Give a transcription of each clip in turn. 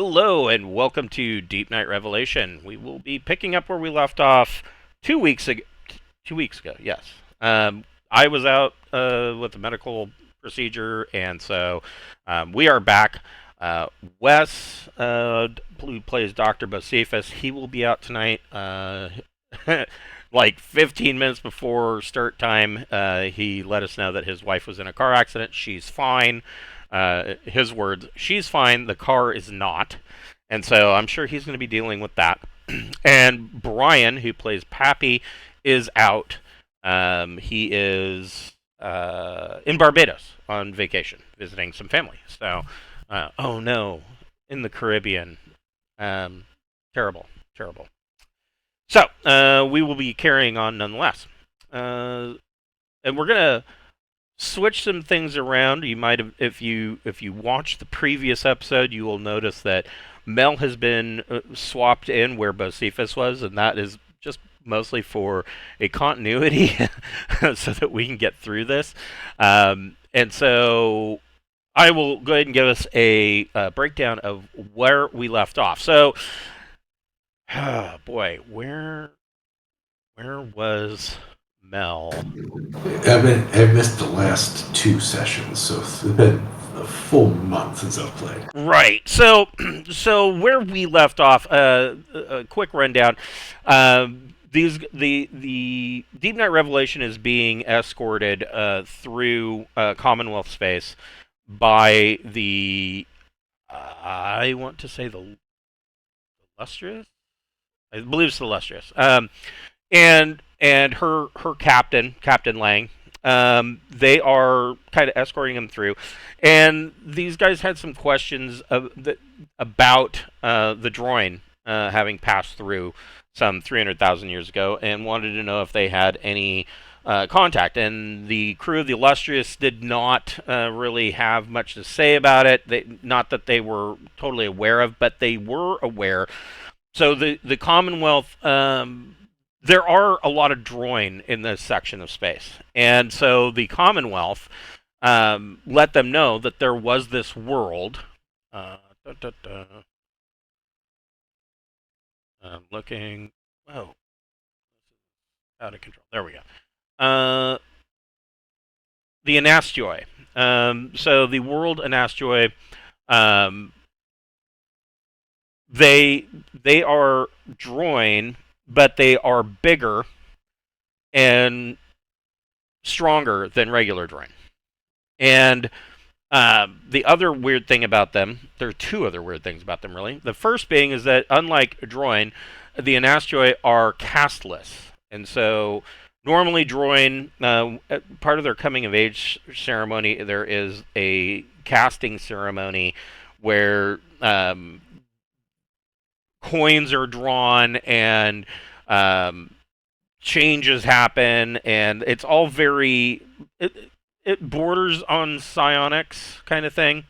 Hello and welcome to Deep Night Revelation. We will be picking up where we left off 2 weeks ago. 2 weeks ago, yes. I was out with a medical procedure, and so we are back. Wes, who plays Dr. Bocephus, he will be out tonight. Like 15 minutes before start time, he let us know that his wife was in a car accident. She's fine. His words, she's fine, the car is not. And so I'm sure he's going to be dealing with that. And Brian, who plays Pappy, is out. He is in Barbados on vacation, visiting some family. So, oh no, in the Caribbean. Terrible, terrible. So, we will be carrying on nonetheless. And we're going to switch some things around. You might have, if you watched the previous episode, you will notice that Mel has been swapped in where Bocephus was, and that is just mostly for a continuity, so that we can get through this. And so I will go ahead and give us a breakdown of where we left off. So, boy, where was Mel? I've missed the last two sessions, so it's been a full month since I've played. Right. So, where we left off, a quick rundown. The Deep Night Revelation is being escorted through Commonwealth space by the I want to say the Illustrious. I believe it's the Illustrious. And her captain, Captain Lang. They are kind of escorting him through, and these guys had some questions about the droid having passed through some 300,000 years ago, and wanted to know if they had any contact. And the crew of the Illustrious did not really have much to say about it. Not that they were totally aware of, but they were aware. So the Commonwealth. There are a lot of droid in this section of space. And so the Commonwealth let them know that there was this world. I'm looking. Oh. Out of control. There we go. The Eynastyoi. So the world Eynastyoi, they are droid, but they are bigger and stronger than regular droid. And the other weird thing about them, there are two other weird things about them, really. The first being is that, unlike droid, the Eynastyoi are casteless. And so, normally droid, part of their coming-of-age ceremony, there is a casting ceremony where coins are drawn and changes happen, and it's all very it borders on psionics kind of thing.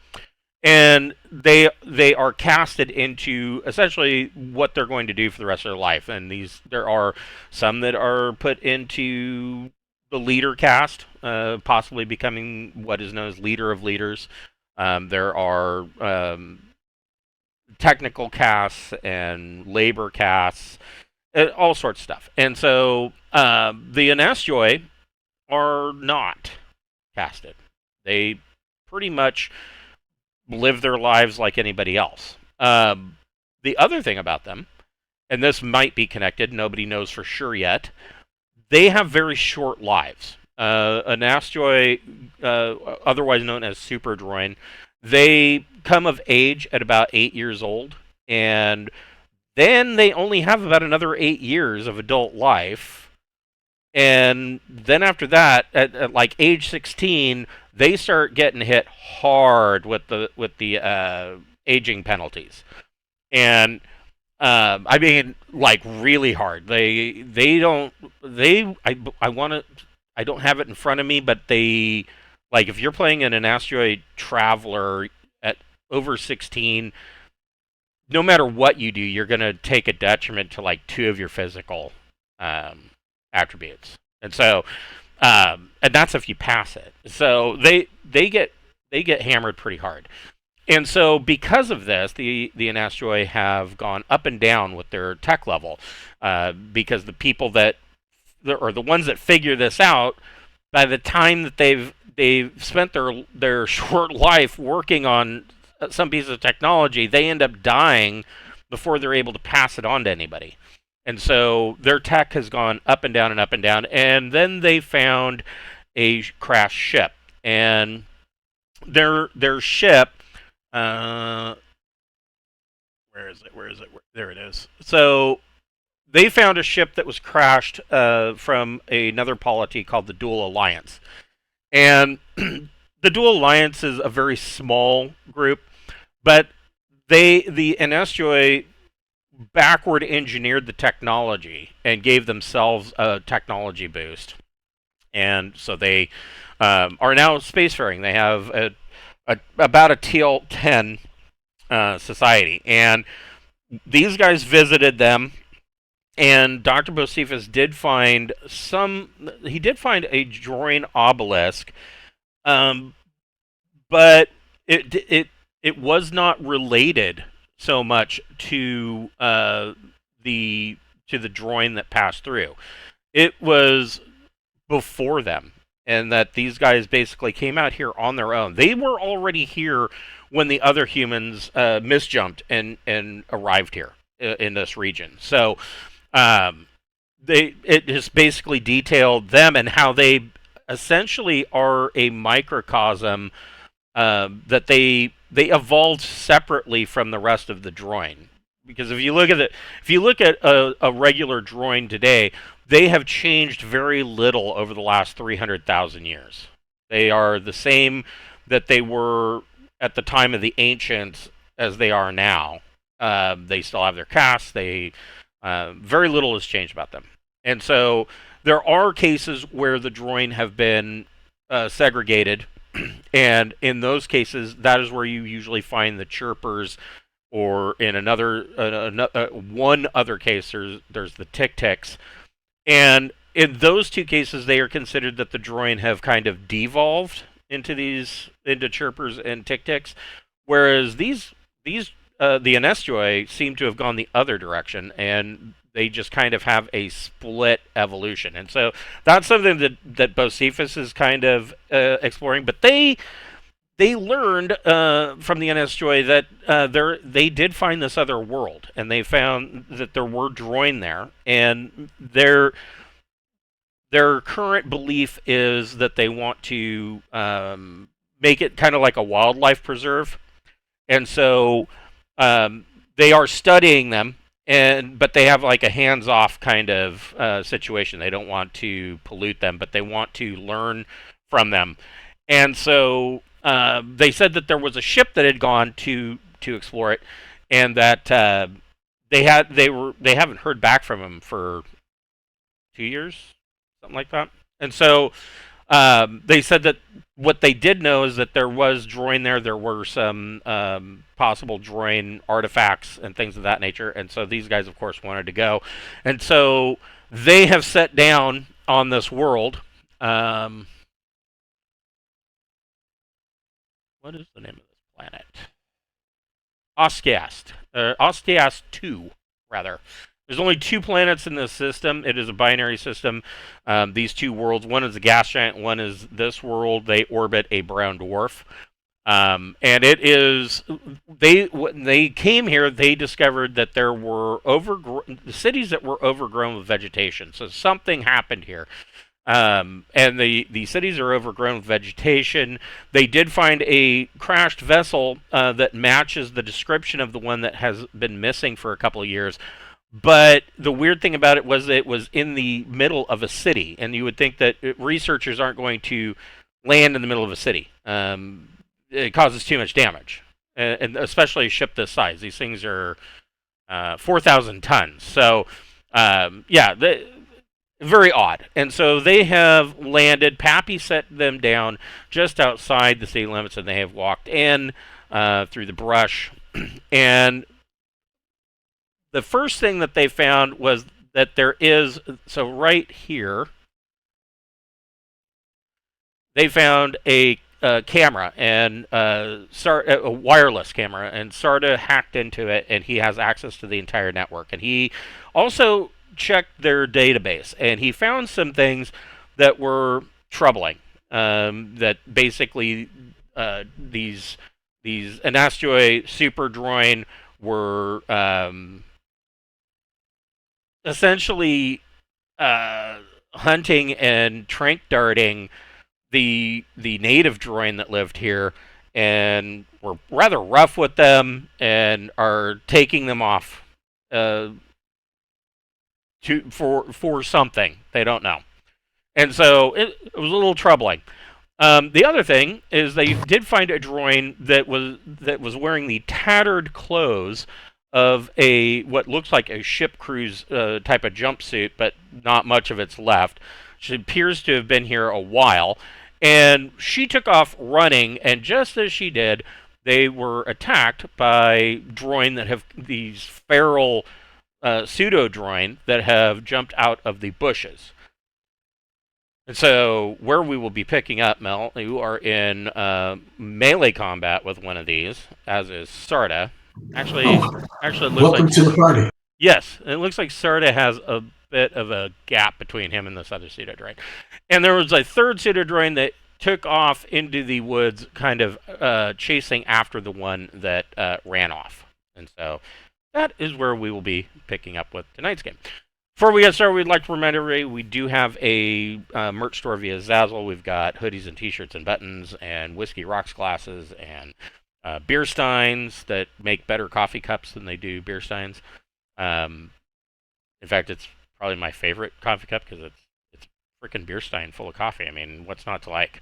And they are casted into essentially what they're going to do for the rest of their life. And there are some that are put into the leader caste, possibly becoming what is known as leader of leaders. There are technical castes and labor castes, all sorts of stuff. And so the Eynastyoi are not casted. They pretty much live their lives like anybody else. The other thing about them, and this might be connected, nobody knows for sure yet, they have very short lives. Eynastyoi, otherwise known as Super Droid, they come of age at about 8 years old, and then they only have about another 8 years of adult life. And then after that, at like age 16, they start getting hit hard with the aging penalties. And I mean, like, really hard. I don't have it in front of me, but they, like, if you're playing an Eynastyoi Traveler at over 16, no matter what you do, you're going to take a detriment to like 2 of your physical attributes. And so, and that's if you pass it. So they get hammered pretty hard. And so, because of this, the Eynastyoi have gone up and down with their tech level, because the people that or the ones that figure this out, by the time that they've spent their short life working on some piece of technology, they end up dying before they're able to pass it on to anybody. And so their tech has gone up and down and up and down. And then they found a crashed ship, and their ship. Where is it? Where is it? There it is. So they found a ship that was crashed from another polity called the Dual Alliance, and the Dual Alliance is a very small group, but the Eynastyoi backward engineered the technology and gave themselves a technology boost, and so they are now spacefaring. They have about a TL-10 society, and these guys visited them. And Dr. Bocephus did find he did find a droid obelisk, but it was not related so much to the droid that passed through. It was before them, and that these guys basically came out here on their own. They were already here when the other humans misjumped and arrived here in this region. So it just basically detailed them and how they essentially are a microcosm, that they evolved separately from the rest of the droid. Because if you look at a regular droid today, they have changed very little over the last 300,000 years. They are the same that they were at the time of the ancients as they are now. They still have their caste. Very little has changed about them. And so there are cases where the droid have been segregated, and in those cases, that is where you usually find the chirpers, or in one other case, there's the tic-tics. And in those two cases, they are considered that the droid have kind of devolved into chirpers and tic-tics, whereas the Eynastyoi seem to have gone the other direction, and they just kind of have a split evolution. And so that's something that Bocephus is kind of exploring. But they learned from the Eynastyoi that they did find this other world, and they found that there were droid there, and their current belief is that they want to make it kind of like a wildlife preserve. And so they are studying them, but they have like a hands-off kind of situation. They don't want to pollute them, but they want to learn from them. And so they said that there was a ship that had gone to explore it, and that they haven't heard back from them for 2 years, something like that. And so they said that what they did know is that there was droid there. There were some possible droid artifacts and things of that nature. And so these guys, of course, wanted to go. And so they have set down on this world. What is the name of this planet? Ostiast. Ostiast 2, rather. There's only 2 planets in this system. It is a binary system. These 2 worlds, one is a gas giant, one is this world. They orbit a brown dwarf. And it is, when they came here, they discovered that there were cities that were overgrown with vegetation. So something happened here. And the cities are overgrown with vegetation. They did find a crashed vessel that matches the description of the one that has been missing for a couple of years. But the weird thing about it was that it was in the middle of a city, and you would think that researchers aren't going to land in the middle of a city. It causes too much damage, and especially a ship this size. These things are 4,000 tons. So, very odd. And so they have landed. Pappy set them down just outside the city limits, and they have walked in through the brush. And the first thing that they found was that there is, so right here, they found a camera and a wireless camera, and Sarda hacked into it, and he has access to the entire network. And he also checked their database, and he found some things that were troubling. That basically these Eynastyoi super droid were essentially hunting and trank darting the native droid that lived here, and were rather rough with them, and are taking them off for something they don't know. And so it was a little troubling. The other thing is they did find a droid that was wearing the tattered clothes of what looks like a ship crew's type of jumpsuit, but not much of it's left. She appears to have been here a while, and she took off running. And just as she did, they were attacked by droid that have these feral pseudo droid that have jumped out of the bushes. And so, where we will be picking up, Mel, you are in melee combat with one of these, as is Sarda. Actually, it looks welcome like to the party. Yes, it looks like Sarda has a bit of a gap between him and this other pseudo droid. And there was a third pseudo droid that took off into the woods, kind of chasing after the one that ran off. And so, that is where we will be picking up with tonight's game. Before we get started, we'd like to remind everybody we do have a merch store via Zazzle. We've got hoodies and t-shirts and buttons and Whiskey Rocks glasses and beer steins that make better coffee cups than they do beer steins. In fact, it's probably my favorite coffee cup because it's freaking beer stein full of coffee. I mean, what's not to like?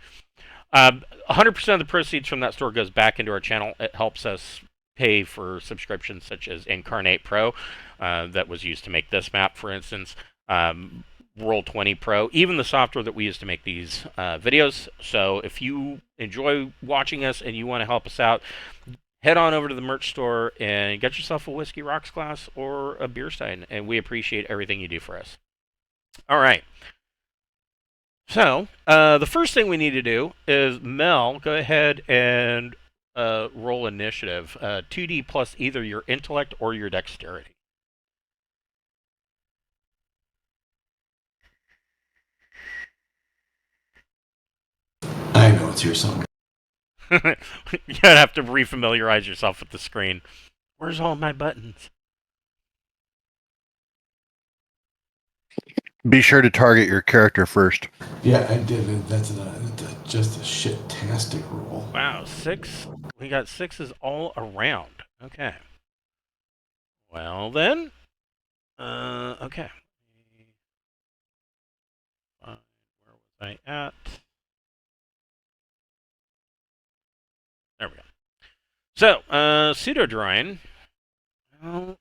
100% of the proceeds from that store goes back into our channel. It helps us pay for subscriptions such as Incarnate Pro, that was used to make this map, for instance, Roll20 Pro, even the software that we use to make these videos. So if you enjoy watching us and you want to help us out, head on over to the merch store and get yourself a Whiskey Rocks glass or a beer stein, and we appreciate everything you do for us. All right. So the first thing we need to do is, Mel, go ahead and roll initiative. 2D plus either your intellect or your dexterity. I know it's your song. You're going to have to refamiliarize yourself with the screen. Where's all my buttons? Be sure to target your character first. Yeah, I did. That's just a shit-tastic roll. Wow, 6. We got 6s all around. Okay. Well then. Okay. Where was I at? There we go. So, Pseudodrine. Well,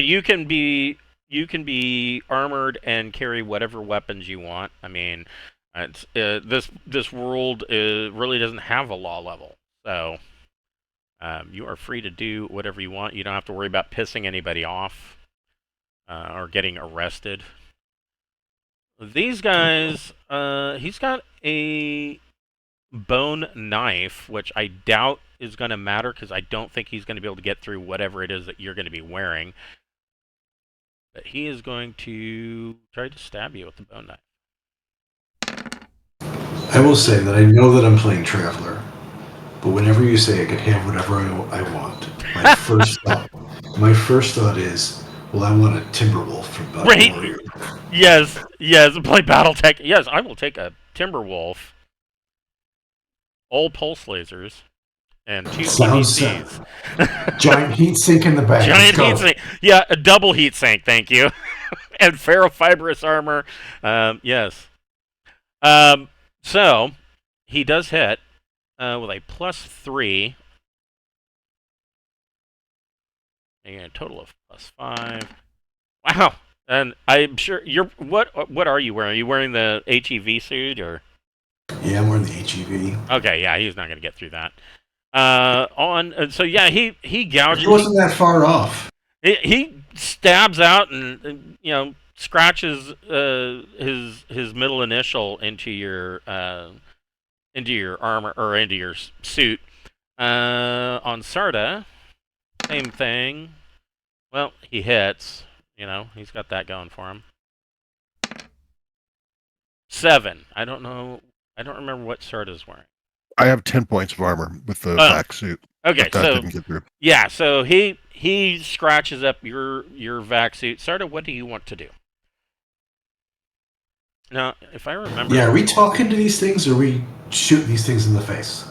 you can be armored and carry whatever weapons you want. I mean, it's this world really doesn't have a law level, so you are free to do whatever you want. You don't have to worry about pissing anybody off or getting arrested. These guys, he's got a bone knife, which I doubt is going to matter because I don't think he's going to be able to get through whatever it is that you're going to be wearing. But he is going to try to stab you with the bone knife. I will say that I know that I'm playing Traveler, but whenever you say I can have whatever I want, my first thought is, well, I want a Timberwolf from Battle Right. Warrior. Yes, play BattleTech. Yes, I will take a Timberwolf, all pulse lasers, and 2 Sounds EDCs. Giant heat sink in the back. Giant heat sink. Yeah, a double heat sink, thank you. And ferrofibrous armor. Yes. So, he does hit with a +3. And a total of +5. Wow. And I'm sure you're. What are you wearing? Are you wearing the HEV suit or? Yeah, I'm wearing the HEV. Okay, yeah, he's not going to get through that. So yeah, he gouges. It wasn't that far off. He stabs out and scratches his middle initial into your armor or into your suit. On Sarda, same thing. Well, he hits. He's got that going for him. 7. I don't know. I don't remember what Sarda's wearing. I have 10 points of armor with the vac suit. Okay, but that so didn't get through. yeah, so he scratches up your vac suit. Sarda, what do you want to do? Now, if I remember, Yeah, are we talking to these things, or are we shooting these things in the face?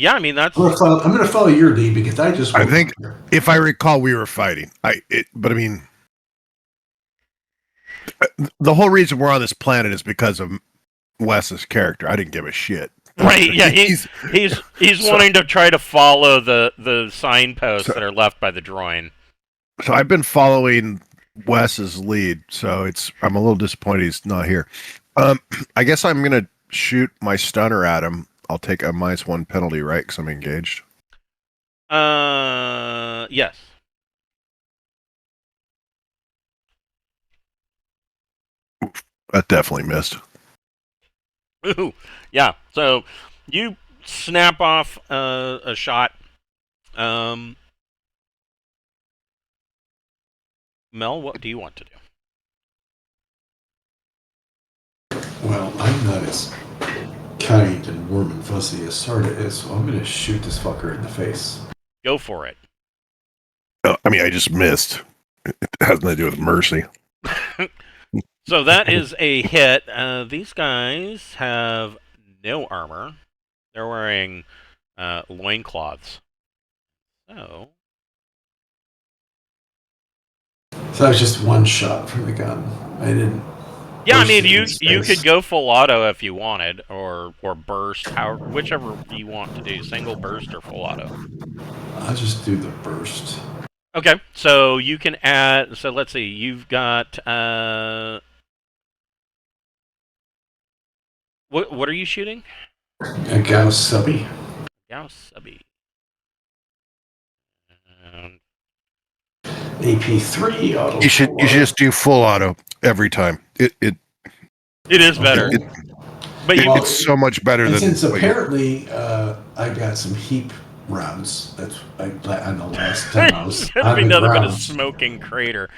yeah, I mean that's. I'm gonna follow your lead because I just. I think, if I recall, we were fighting. But I mean, the whole reason we're on this planet is because of Wes's character. I didn't give a shit. Right, yeah, he's wanting to try to follow the signposts that are left by the droid. So I've been following Wes's lead, so I'm a little disappointed he's not here. I guess I'm gonna shoot my stunner at him. I'll take a -1 penalty, right? Because I'm engaged. Yes. That definitely missed. Ooh, yeah. So you snap off a shot. Mel, what do you want to do? Well, I'm not as kind and warm and fuzzy as Sarda is, so I'm gonna shoot this fucker in the face. Go for it. I mean, I just missed. It has nothing to do with mercy. So that is a hit. These guys have no armor. They're wearing loincloths. So that was just one shot from the gun. I didn't. Yeah, I mean you could go full auto if you wanted, or burst, whichever you want to do, single burst or full auto. I'll just do the burst. Okay, so you can add. So let's see, you've got what are you shooting? A Gauss subby. Gauss subby. AP3 auto. You should just do full auto every time. It is better. But it's so much better than. Since apparently I got some heap rounds. That's on the last time I was It'll on be the nothing but a ground. smoking crater.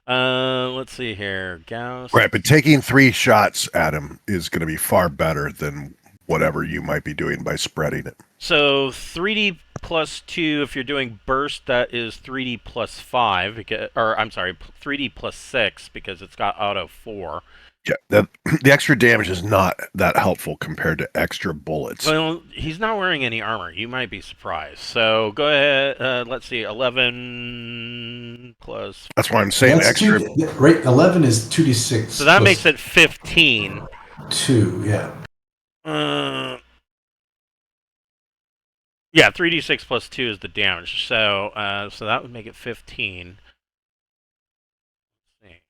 Let's see here, Gauss. Right, but taking 3 shots at him is going to be far better than whatever you might be doing by spreading it. So 3D plus 2, if you're doing burst, that is 3D plus 5, or I'm sorry, 3D plus 6, because it's got auto 4. Yeah, the extra damage is not that helpful compared to extra bullets. Well, he's not wearing any armor. You might be surprised. So go ahead. Let's see, 11 plus. That's why I'm saying That's extra. Right, 11 is 2d6. So that makes it 15. 2, yeah. Yeah, 3d6 plus 2 is the damage. So that would make it 15. Let's see.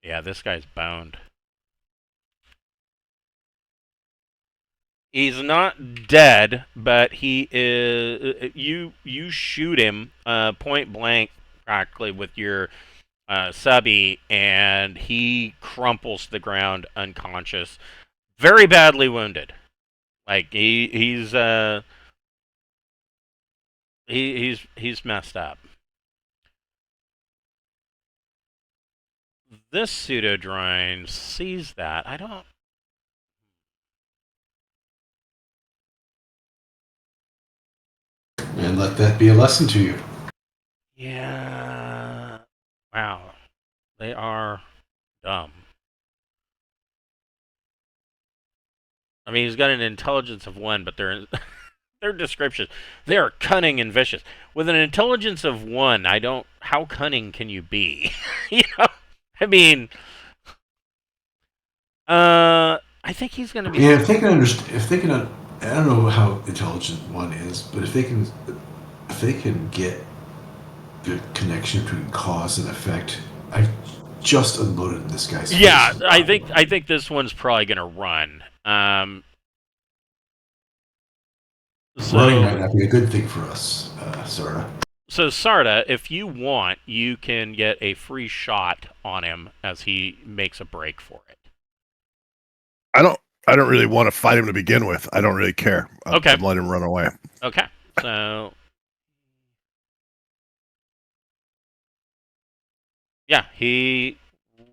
Yeah, this guy's boned. He's not dead, but he is. You shoot him point blank, practically with your subby, and he crumples to the ground unconscious, very badly wounded. Like he's messed up. This pseudo-drone sees that. I don't. And let that be a lesson to you. Yeah. Wow. They are dumb. I mean, he's got an intelligence of 1, but their descriptions, they are cunning and vicious. With an intelligence of 1, how cunning can you be? I mean, I think he's going to be. Yeah, if they can understand, I don't know how intelligent 1 is, but if they can get the connection between cause and effect, I just unloaded in this guy's face. Yeah, I think this one's probably going to run. Running So might not be a good thing for us, Sarah. So Sarda, if you want, you can get a free shot on him as he makes a break for it. I don't really want to fight him to begin with. I don't really care. Okay. I'm letting him run away. Okay. So yeah, he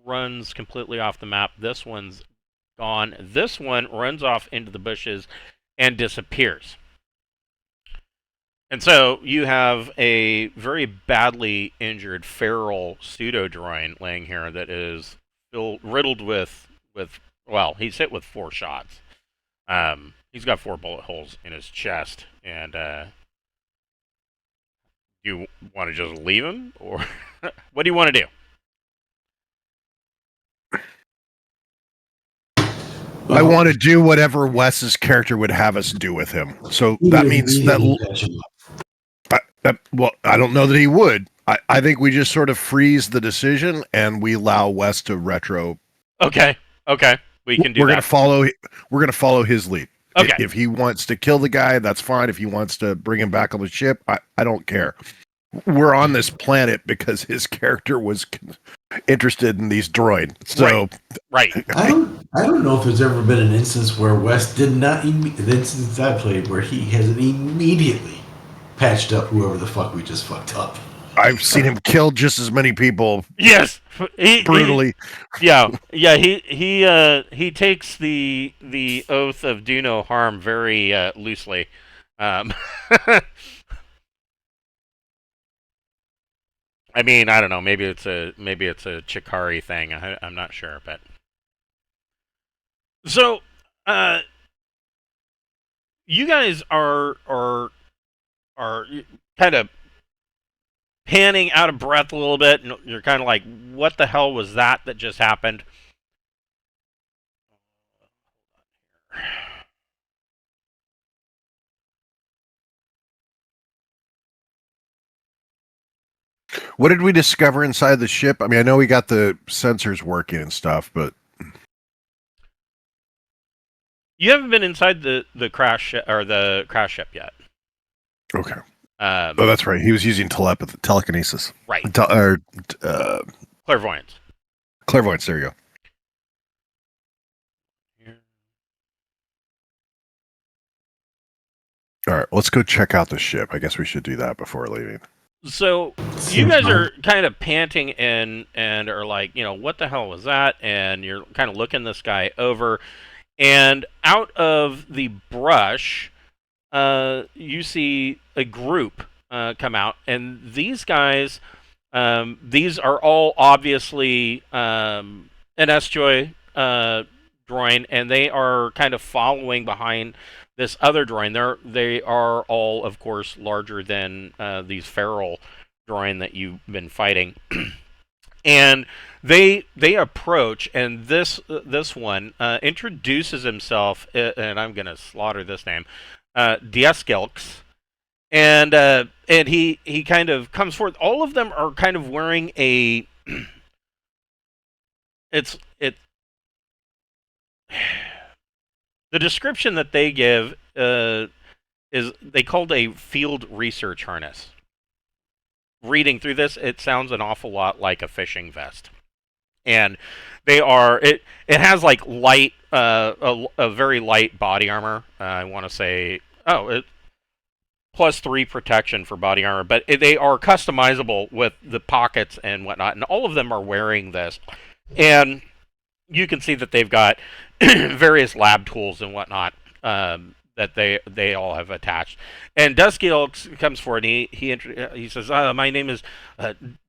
runs completely off the map. This one's gone. This one runs off into the bushes and disappears. And so you have a very badly injured feral pseudo droid laying here that is riddled with well, he's hit with 4 shots. He's got 4 bullet holes in his chest, and you want to just leave him, or what do you want to do? I want to do whatever Wes's character would have us do with him. So that means that. Well, I don't know that he would. I think we just sort of freeze the decision and we allow Wes to retro. Okay. We can do we're that. We're gonna follow his lead. Okay. If he wants to kill the guy, that's fine. If he wants to bring him back on the ship, I don't care. We're on this planet because his character was interested in these droid. So right. I don't know if there's ever been an instance where Wes did not. The instance I played where he hasn't immediately patched up whoever the fuck we just fucked up. I've seen him kill just as many people. Yes, brutally. Yeah. He takes the oath of do no harm very loosely. I mean, I don't know. Maybe it's a Chikari thing. I'm not sure, but so you guys are kind of panning out of breath a little bit, and you're kind of like, "What the hell was that just happened?" What did we discover inside the ship? I mean, I know we got the sensors working and stuff, but you haven't been inside the crash ship yet. Okay. Oh, that's right. He was using telekinesis. Right. Clairvoyance. Clairvoyance. There you go. All right, let's go check out the ship. I guess we should do that before leaving. So you guys are kind of panting and are like, what the hell was that? And you're kind of looking this guy over, and out of the brush, you see a group come out, and these guys, these are all obviously Eynastyoi droid, and they are kind of following behind this other droid. They are all, of course, larger than these feral droid that you've been fighting. And they approach, and this one introduces himself, and I'm going to slaughter this name, Dieskelks. And he kind of comes forth. All of them are kind of wearing a the description that they give is they called a field research harness. Reading through this, it sounds an awful lot like a fishing vest, and they are it has like light a very light body armor. I want to say +3 protection for body armor, but they are customizable with the pockets and whatnot, and all of them are wearing this, and you can see that they've got various lab tools and whatnot that they all have attached. And Dusky Elks comes forward, and he says, "My name is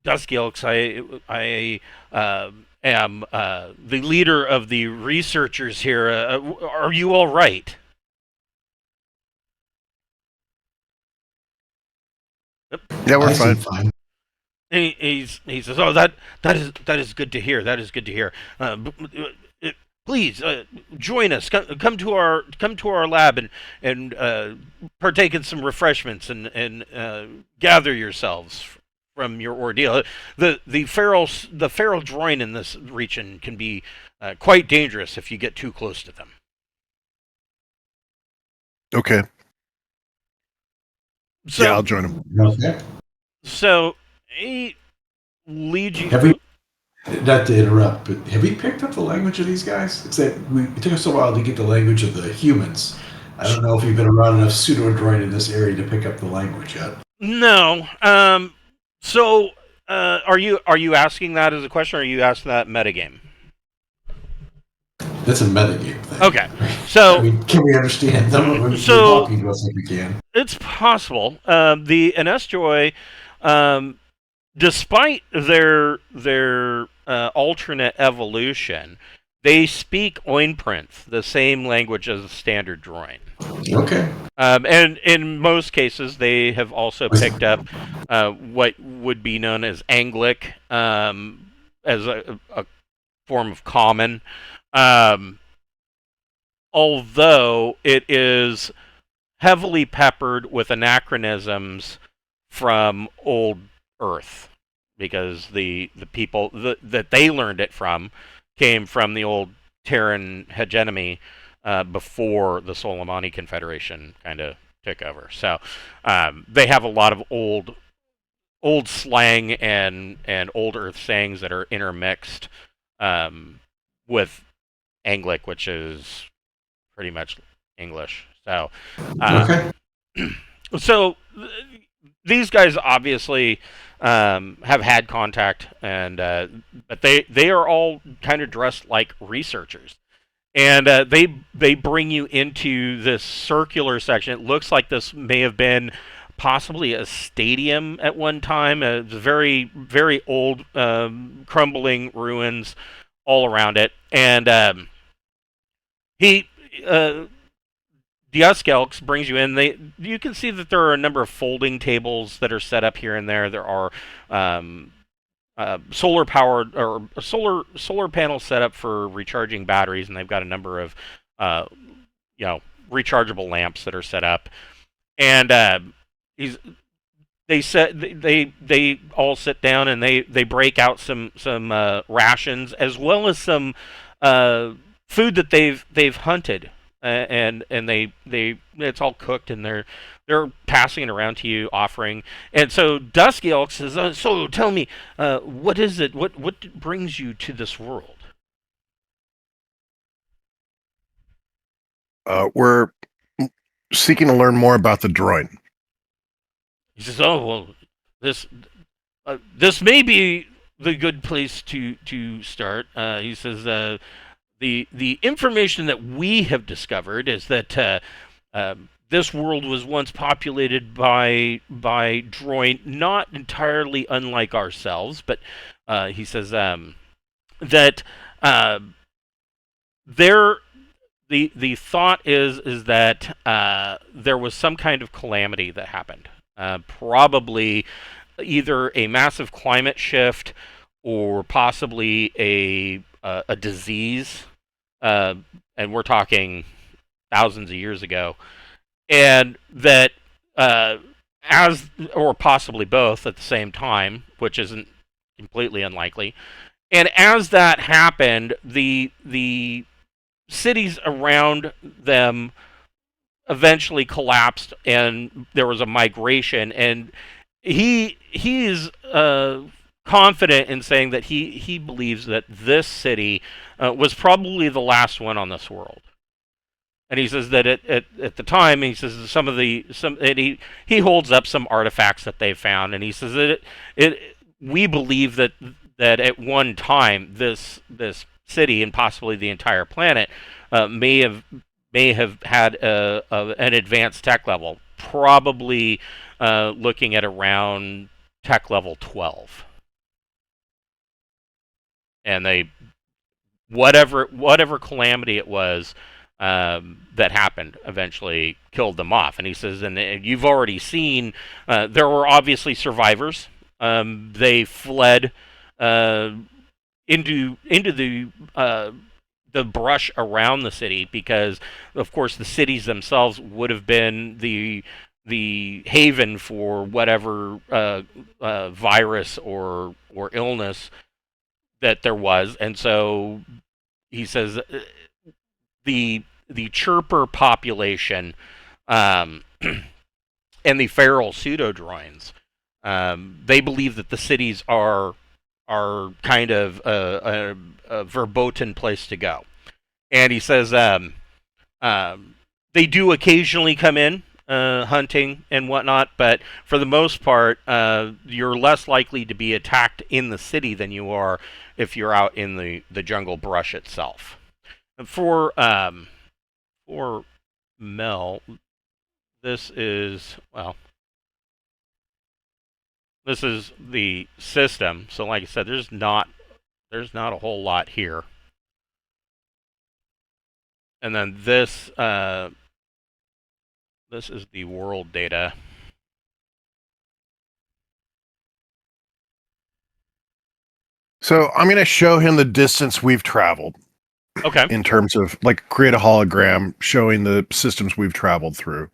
Dusky Elks. I am the leader of the researchers here. Are you all right?" Yeah, we're fine. He says, "Oh, that is good to hear. That is good to hear. Please join us. Come to our lab and partake in some refreshments and gather yourselves from your ordeal. The feral droid in this region can be quite dangerous if you get too close to them." Okay. Yeah, So I'll join him. Okay. so he leads you. Have we, not to interrupt, but have we picked up the language of these guys? It's that it took us a while to get the language of the humans. I don't know if you've been around enough pseudo-android in this area to pick up the language yet. No. So, are you asking that as a question, or are you asking that metagame? That's a metagame thing. Okay. I So, mean, can we understand them when you're talking to us like we can? it's possible. The Eynastyoi, despite their alternate evolution, they speak Oinprince, the same language as the standard droid. Okay. And in most cases, they have also picked up what would be known as Anglic, as a form of common. Although it is heavily peppered with anachronisms from old Earth, because the people that they learned it from came from the old Terran hegemony before the Soleimani Confederation kind of took over. So they have a lot of old slang and old Earth sayings that are intermixed with Anglic, which is pretty much English. So Okay. so these guys obviously have had contact, and but they are all kind of dressed like researchers, and they bring you into this circular section. It looks like this may have been possibly a stadium at one time. It's very very old, crumbling ruins all around it, and he. Diaskelks brings you in. You can see that there are a number of folding tables that are set up here and there. There are solar powered or solar panels set up for recharging batteries, and they've got a number of rechargeable lamps that are set up. And they all sit down, and they break out some rations, as well as some food that they've hunted. And they it's all cooked, and they're passing it around to you, offering. And so Dusky Elk says, "So tell me, what is it? What brings you to this world?" We're seeking to learn more about the droid. He says, "Oh well, this may be the good place to start." He says, The information that we have discovered is that this world was once populated by droid, not entirely unlike ourselves, but he says that the thought is that there was some kind of calamity that happened, probably either a massive climate shift or possibly a disease. And we're talking thousands of years ago, and that as or possibly both at the same time, which isn't completely unlikely. And as that happened, the cities around them eventually collapsed, and there was a migration. And he's confident in saying that he believes that this city was probably the last one on this world. And he says that at the time, he says he holds up some artifacts that they found, and he says that we believe that at one time this city, and possibly the entire planet, may have had an advanced tech level, probably looking at around tech level 12. And they whatever calamity it was that happened eventually killed them off. And he says, and you've already seen there were obviously survivors. They fled into the brush around the city, because of course the cities themselves would have been the haven for whatever virus or illness that there was. And so he says the chirper population and the feral pseudo droids. They believe that the cities are kind of a verboten place to go. And he says they do occasionally come in hunting and whatnot, but for the most part, you're less likely to be attacked in the city than you are if you're out in the jungle brush itself. For Mel, this is this is the system. So, like I said, there's not a whole lot here. And then this is the world data. So I'm going to show him the distance we've traveled. Okay. In terms of like create a hologram showing the systems we've traveled through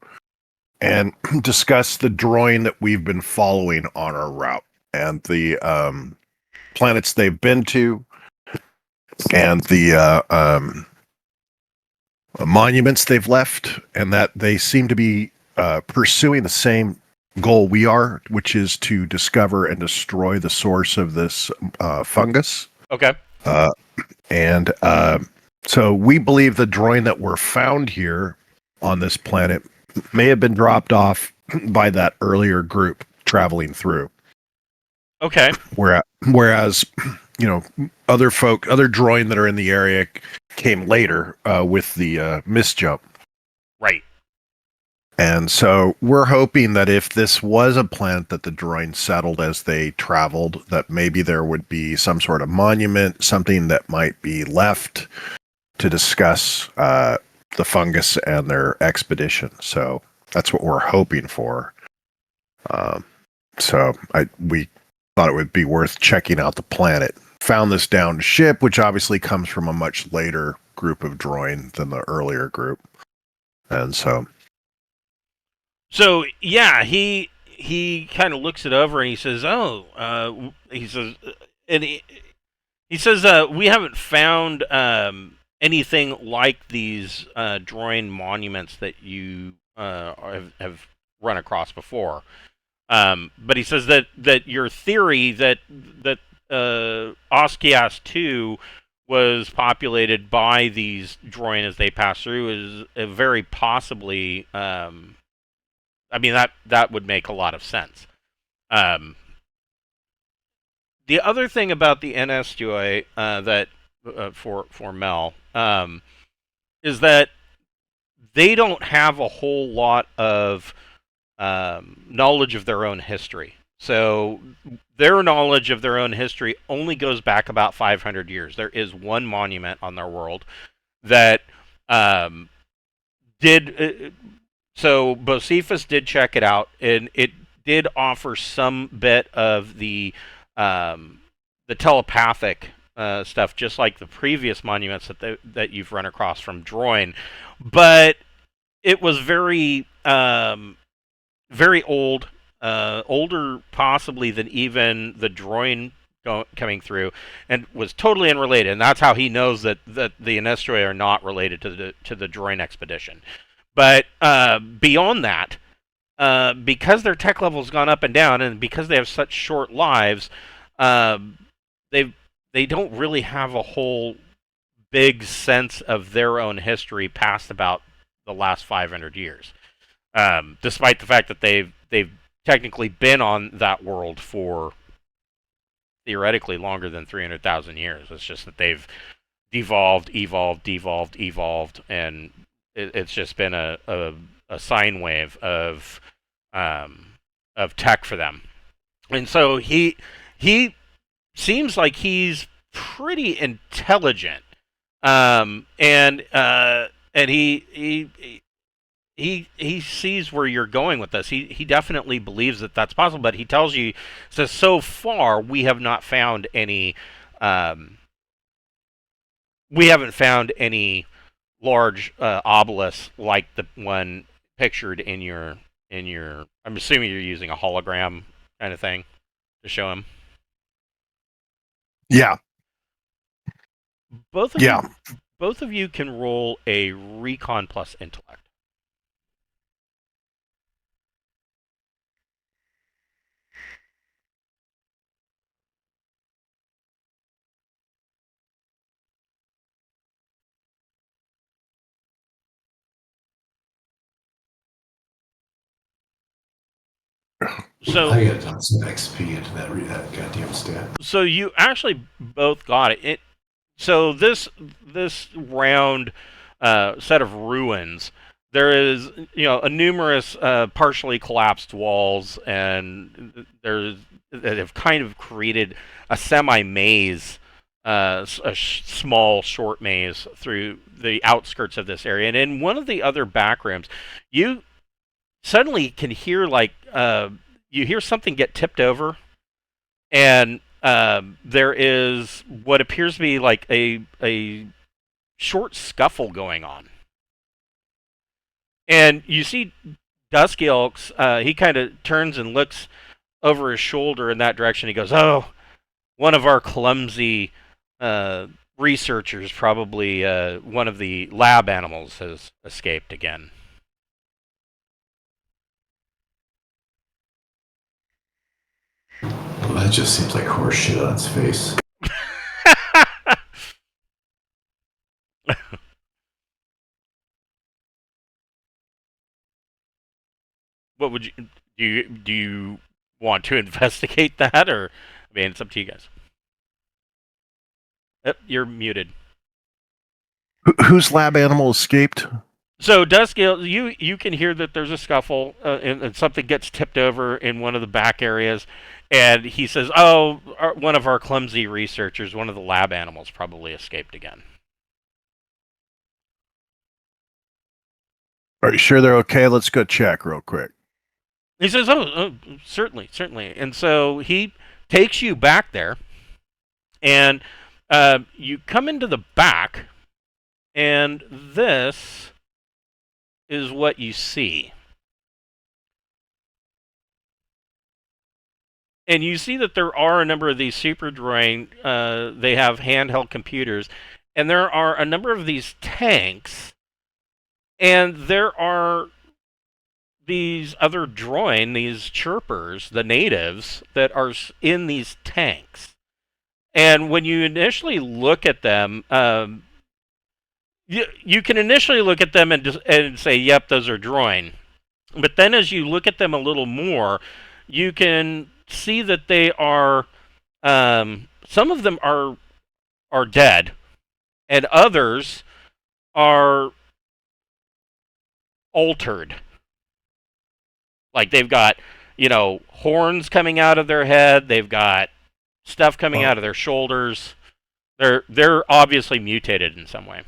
and discuss the droid that we've been following on our route and the planets they've been to and the monuments they've left, and that they seem to be pursuing the same goal we are, which is to discover and destroy the source of this fungus. Okay. And so we believe the droid that were found here on this planet may have been dropped off by that earlier group traveling through. Okay. Whereas, you know, other droid that are in the area came later with the misjump. Right. And so we're hoping that if this was a planet that the droid settled as they traveled, that maybe there would be some sort of monument, something that might be left to discuss the fungus and their expedition. So that's what we're hoping for. So we thought it would be worth checking out the planet. Found this downed ship, which obviously comes from a much later group of droid than the earlier group. And so yeah, he kind of looks it over and he says, he says, we haven't found anything like these droid monuments that you have run across before. But he says that your theory that Oskias 2 was populated by these droid as they pass through is very possibly. I mean, that would make a lot of sense. The other thing about the Eynastyoi that for Mel is that they don't have a whole lot of knowledge of their own history. So their knowledge of their own history only goes back about 500 years. There is one monument on their world that did. So Bocephus did check it out, and it did offer some bit of the telepathic stuff, just like the previous monuments that you've run across from Droin. But it was very very old, older possibly than even the Droin coming through, and was totally unrelated. And that's how he knows that the Eynastyoi are not related to the Droin expedition. But beyond that, because their tech level's gone up and down, and because they have such short lives, they don't really have a whole big sense of their own history past about the last 500 years. Despite the fact that they've technically been on that world for theoretically longer than 300,000 years. It's just that they've devolved, and it's just been a sine wave of tech for them. And so he seems like he's pretty intelligent, and he sees where you're going with this. He definitely believes that that's possible, but he tells you, says, so far we have not found any we haven't found any large obelisk like the one pictured in your I'm assuming you're using a hologram kind of thing to show him. Yeah. Both of you can roll a recon plus intellect. So I got to dump some XP into that goddamn stat. so you actually both got it. So this round set of ruins, there is a numerous partially collapsed walls, and there's that have kind of created a semi maze, small short maze through the outskirts of this area. And in one of the other back rooms, you suddenly can hear you hear something get tipped over, and there is what appears to be like a short scuffle going on. And you see Dusky Elks, he kind of turns and looks over his shoulder in that direction. He goes, "Oh, one of our clumsy researchers, probably one of the lab animals, has escaped again." Well, that just seems like horse shit on its face. What would you want to investigate that, or I mean, it's up to you guys. Yep, you're muted. Whose lab animal escaped? So Dusky, you can hear that there's a scuffle, and something gets tipped over in one of the back areas, and he says, "Oh, one of our clumsy researchers, one of the lab animals, probably escaped again." Are you sure they're okay? Let's go check real quick. He says, "Oh, certainly, certainly." And so he takes you back there, and you come into the back, and this is what you see. And you see that there are a number of these super droid, they have handheld computers, and there are a number of these tanks, and there are these other droid, these chirpers, the natives, that are in these tanks. And when you initially look at them, you can initially look at them and say, "Yep, those are droid." But then as you look at them a little more, you can see that they are, some of them are dead, and others are altered. Like they've got, horns coming out of their head. They've got stuff coming out of their shoulders. They're obviously mutated in some way.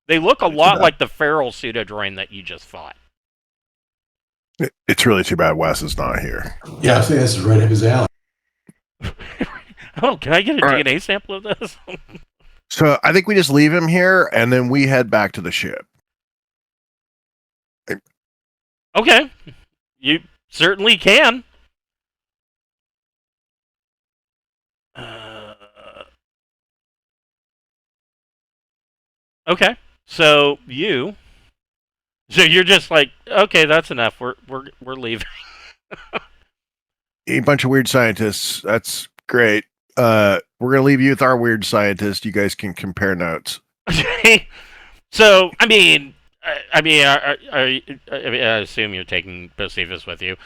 They look a lot like the feral pseudo-droid that you just fought. It's really too bad Wes is not here. Yeah, I think this is right up his alley. Oh, can I get a DNA sample of this? So I think we just leave him here, and then we head back to the ship. Okay. You certainly can. Okay. So you're just like, okay, that's enough. We're leaving. A bunch of weird scientists. That's great. We're gonna leave you with our weird scientist. You guys can compare notes. Okay. So I assume you're taking Josephus with you.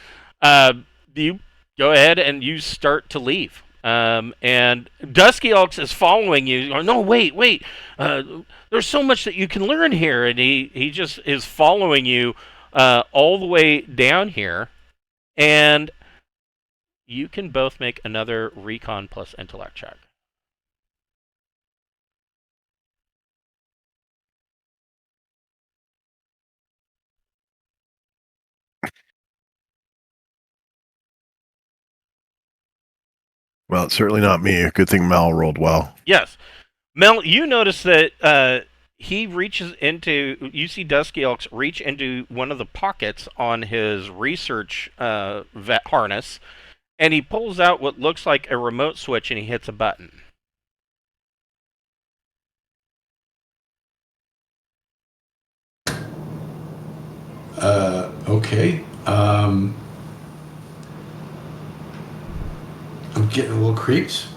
You go ahead and you start to leave. And Dusky Elks is following you. Oh, no, wait. There's so much that you can learn here, and he just is following you all the way down here, and you can both make another recon plus intellect check. Well, it's certainly not me. Good thing Mel rolled well. Yes. Mel, you notice that he reaches into, you see Dusky Elks reach into one of the pockets on his research vet harness, and he pulls out what looks like a remote switch, and he hits a button. Okay. I'm getting a little creeped.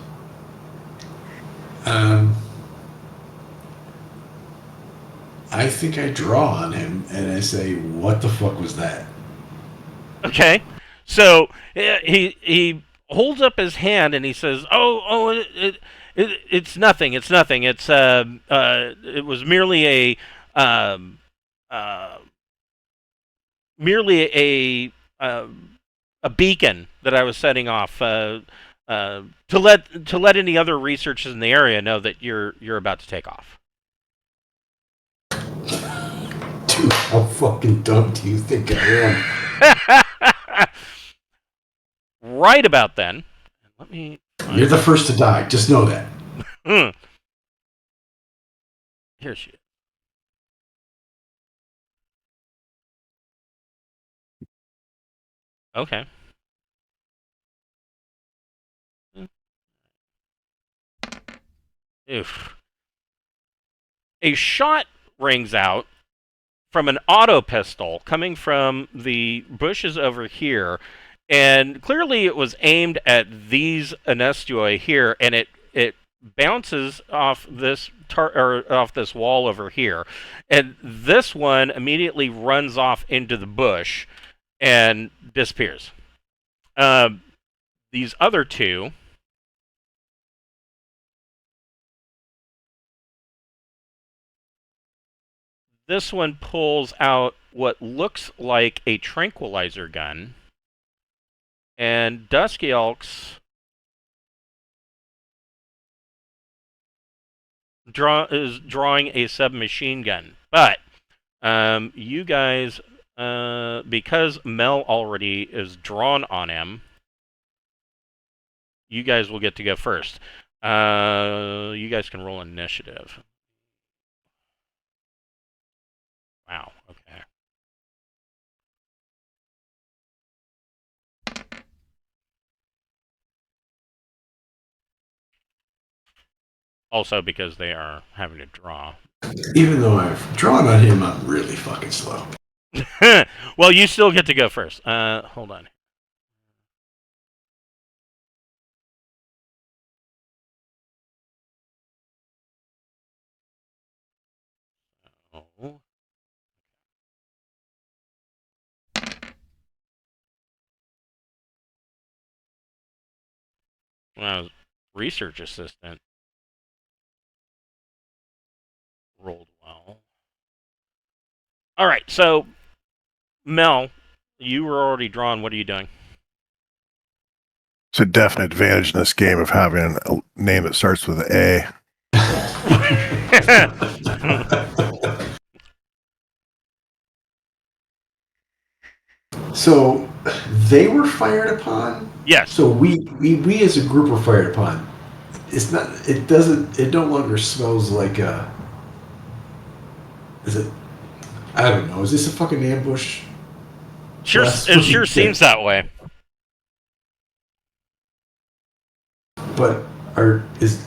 I think I draw on him and I say, "What the fuck was that?" Okay. So he holds up his hand and he says, it's nothing. It's nothing. It was um, uh, merely a beacon that I was setting off to let any other researchers in the area know that you're about to take off. Dude, how fucking dumb do you think I am? Right about then. Let me. You're the first to die. Just know that. Here she is. Okay. Oof. A shot rings out from an auto pistol coming from the bushes over here, and clearly it was aimed at these Eynastyoi here, and it bounces off this off this wall over here, and this one immediately runs off into the bush and disappears. These other two. This one pulls out what looks like a tranquilizer gun, and Dusky Elk's is drawing a submachine gun. But you guys, because Mel already is drawn on him, you guys will get to go first. You guys can roll initiative. Wow, okay. Also because they are having to draw. Even though I've drawn on him, I'm really fucking slow. Well, you still get to go first. Hold on. Oh. When I was research assistant, rolled well. All right, so Mel, you were already drawn. What are you doing? It's a definite advantage in this game of having a name that starts with an A. So they were fired upon? Yes. So we as a group were fired upon. It's not. It doesn't. It no longer smells like a. Is it? I don't know. Is this a fucking ambush? Sure, it sure seems that way. But is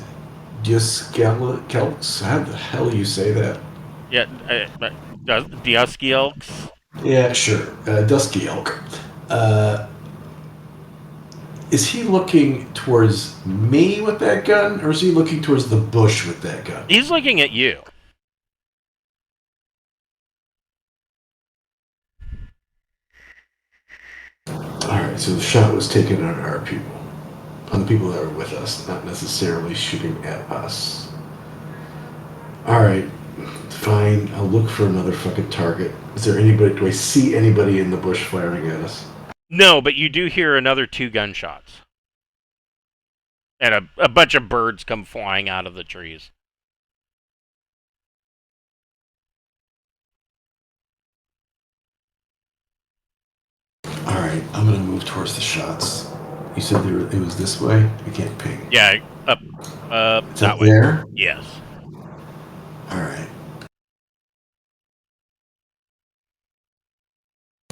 Diaskelks? How the hell do you say that? Yeah, Dusky Elks. Yeah, sure. Dusky Elk. Is he looking towards me with that gun, or is he looking towards the bush with that gun? He's looking at you. Alright, so the shot was taken on our people. On the people that were with us, not necessarily shooting at us. Alright, fine. I'll look for another fucking target. Is there anybody? Do I see anybody in the bush firing at us? No, but you do hear another 2 gunshots. And a bunch of birds come flying out of the trees. Alright, I'm gonna move towards the shots. You said it was this way? I can't ping. Yeah, up It's that up way. there? Yes. Alright.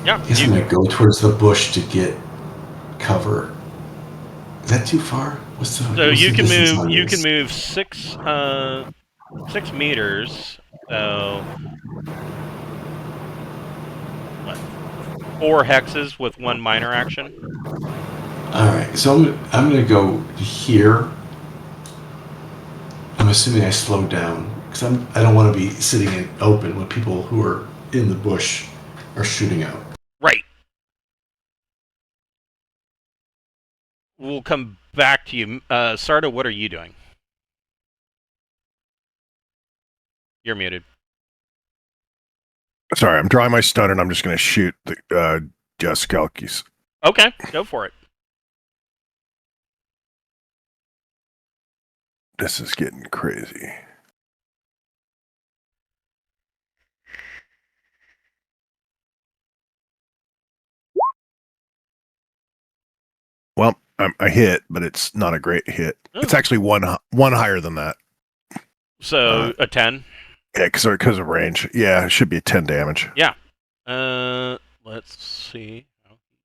Yeah. I guess I'm gonna go towards the bush to get cover. Is that too far? What's the So you can distance move. on You this? can move 6 meters. So what? 4 hexes with 1 minor action. All right, so I'm gonna go here. I'm assuming I slowed down because I don't want to be sitting in open when people who are in the bush are shooting out. Right. we'll come back to you. Sarda, what are you doing? You're muted. Sorry, I'm drawing my stunner, and I'm just going to shoot the Jaskelkis. Okay, go for it. This is getting crazy. Well, I hit, but it's not a great hit. Oh. It's actually one higher than that. So a 10. Yeah, because of range. Yeah, it should be 10 damage. Yeah. Let's see how he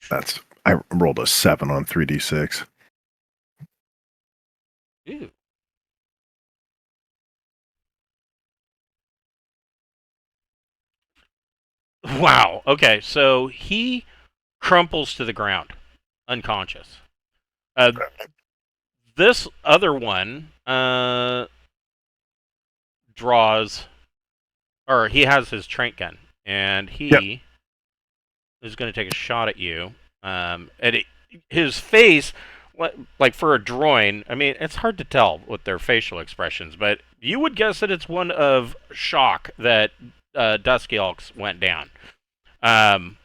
does. I rolled a 7 on 3d6. Ew. Wow. Okay, so he crumples to the ground, unconscious. This other one draws, or he has his trank gun, and he is going to take a shot at you. His face, like for a droid, I mean, it's hard to tell with their facial expressions, but you would guess that it's one of shock that Dusky Elks went down. And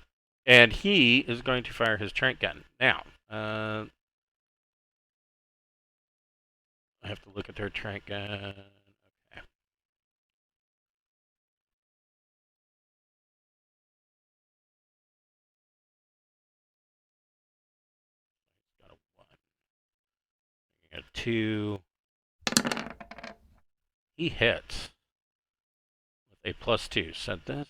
he is going to fire his trank gun. Now, I have to look at their trank gun. Okay. Got a 1. Got a 2. He hits with a +2. So this.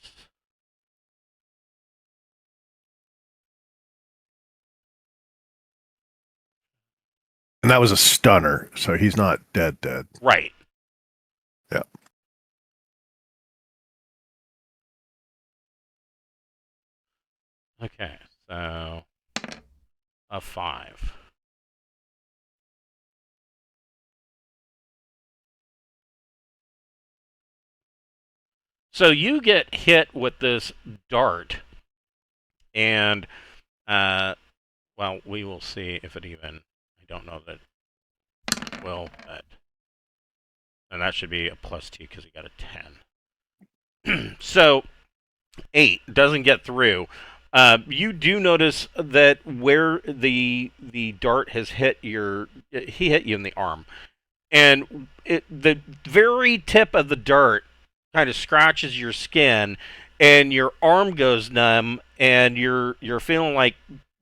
And that was a stunner, so he's not dead. Right. Yeah. Okay, so a 5. So you get hit with this dart, and well, we will see if it even. I don't know that it will, but and that should be a +2 because he got a 10. So 8 doesn't get through. You do notice that where the dart has hit he hit you in the arm, and the very tip of the dart kind of scratches your skin, and your arm goes numb, and you're feeling like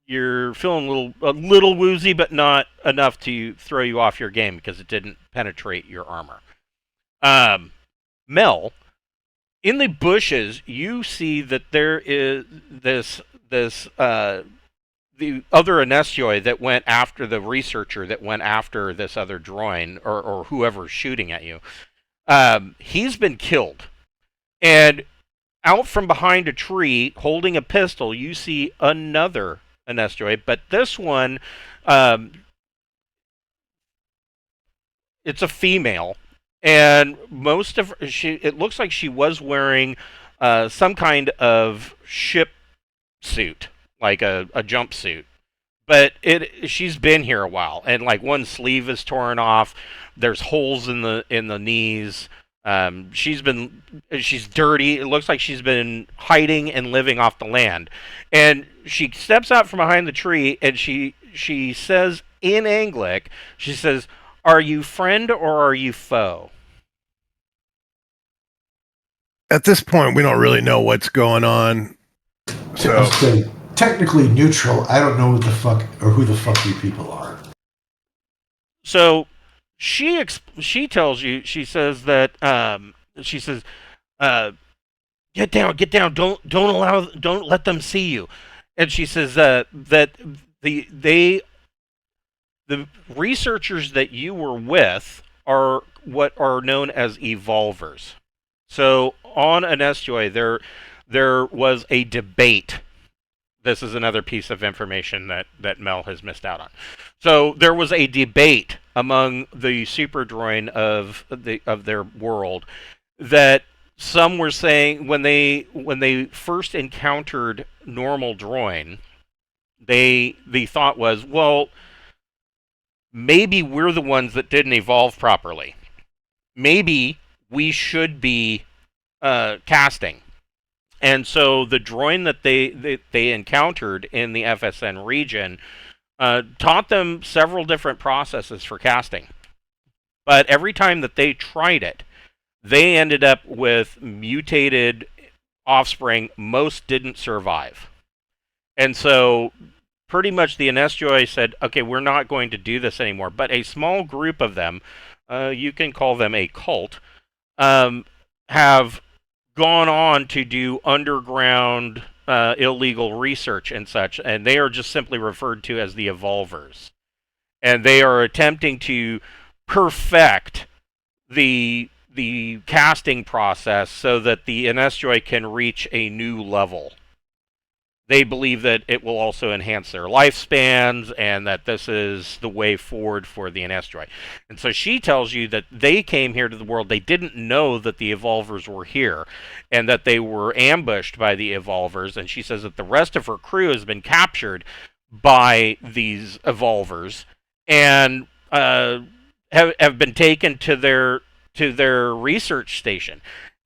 you're feeling a little woozy, but not enough to throw you off your game because it didn't penetrate your armor. Mel, in the bushes, you see that there is the other Eynastyoi that went after the researcher that went after this other droid or whoever's shooting at you. He's been killed, and out from behind a tree, holding a pistol, you see another Eynastyoi, but this one, it's a female, and most of it looks like she was wearing some kind of ship suit, like a jumpsuit. But she's been here a while, and like one sleeve is torn off. There's holes in the knees. She's dirty. It looks like she's been hiding and living off the land. And she steps out from behind the tree, and she says in Anglic, she says, "Are you friend or are you foe?" At this point, we don't really know what's going on. So I'll say technically neutral. I don't know what the fuck or who the fuck you people are. So she tells you, she says that get down, don't let them see you. And she says that the researchers that you were with are what are known as evolvers. So on Eynastyoi, there was a debate. This is another piece of information that Mel has missed out on. So there was a debate among the super droid of their world that some were saying when they first encountered normal droin, the thought was, well, maybe we're the ones that didn't evolve properly. Maybe we should be casting. And so the droin that they encountered in the FSN region taught them several different processes for casting. But every time that they tried it, they ended up with mutated offspring. Most didn't survive. And so pretty much the Eynastyoi said, okay, we're not going to do this anymore. But a small group of them, you can call them a cult, have gone on to do underground illegal research and such, and they are just simply referred to as the Evolvers. And they are attempting to perfect the casting process so that the Eynastyoi can reach a new level. They believe that it will also enhance their lifespans and that this is the way forward for the Eynastyoi. And so she tells you that they came here to the world. They didn't know that the Evolvers were here and that they were ambushed by the Evolvers. And she says that the rest of her crew has been captured by these Evolvers and have been taken to their research station.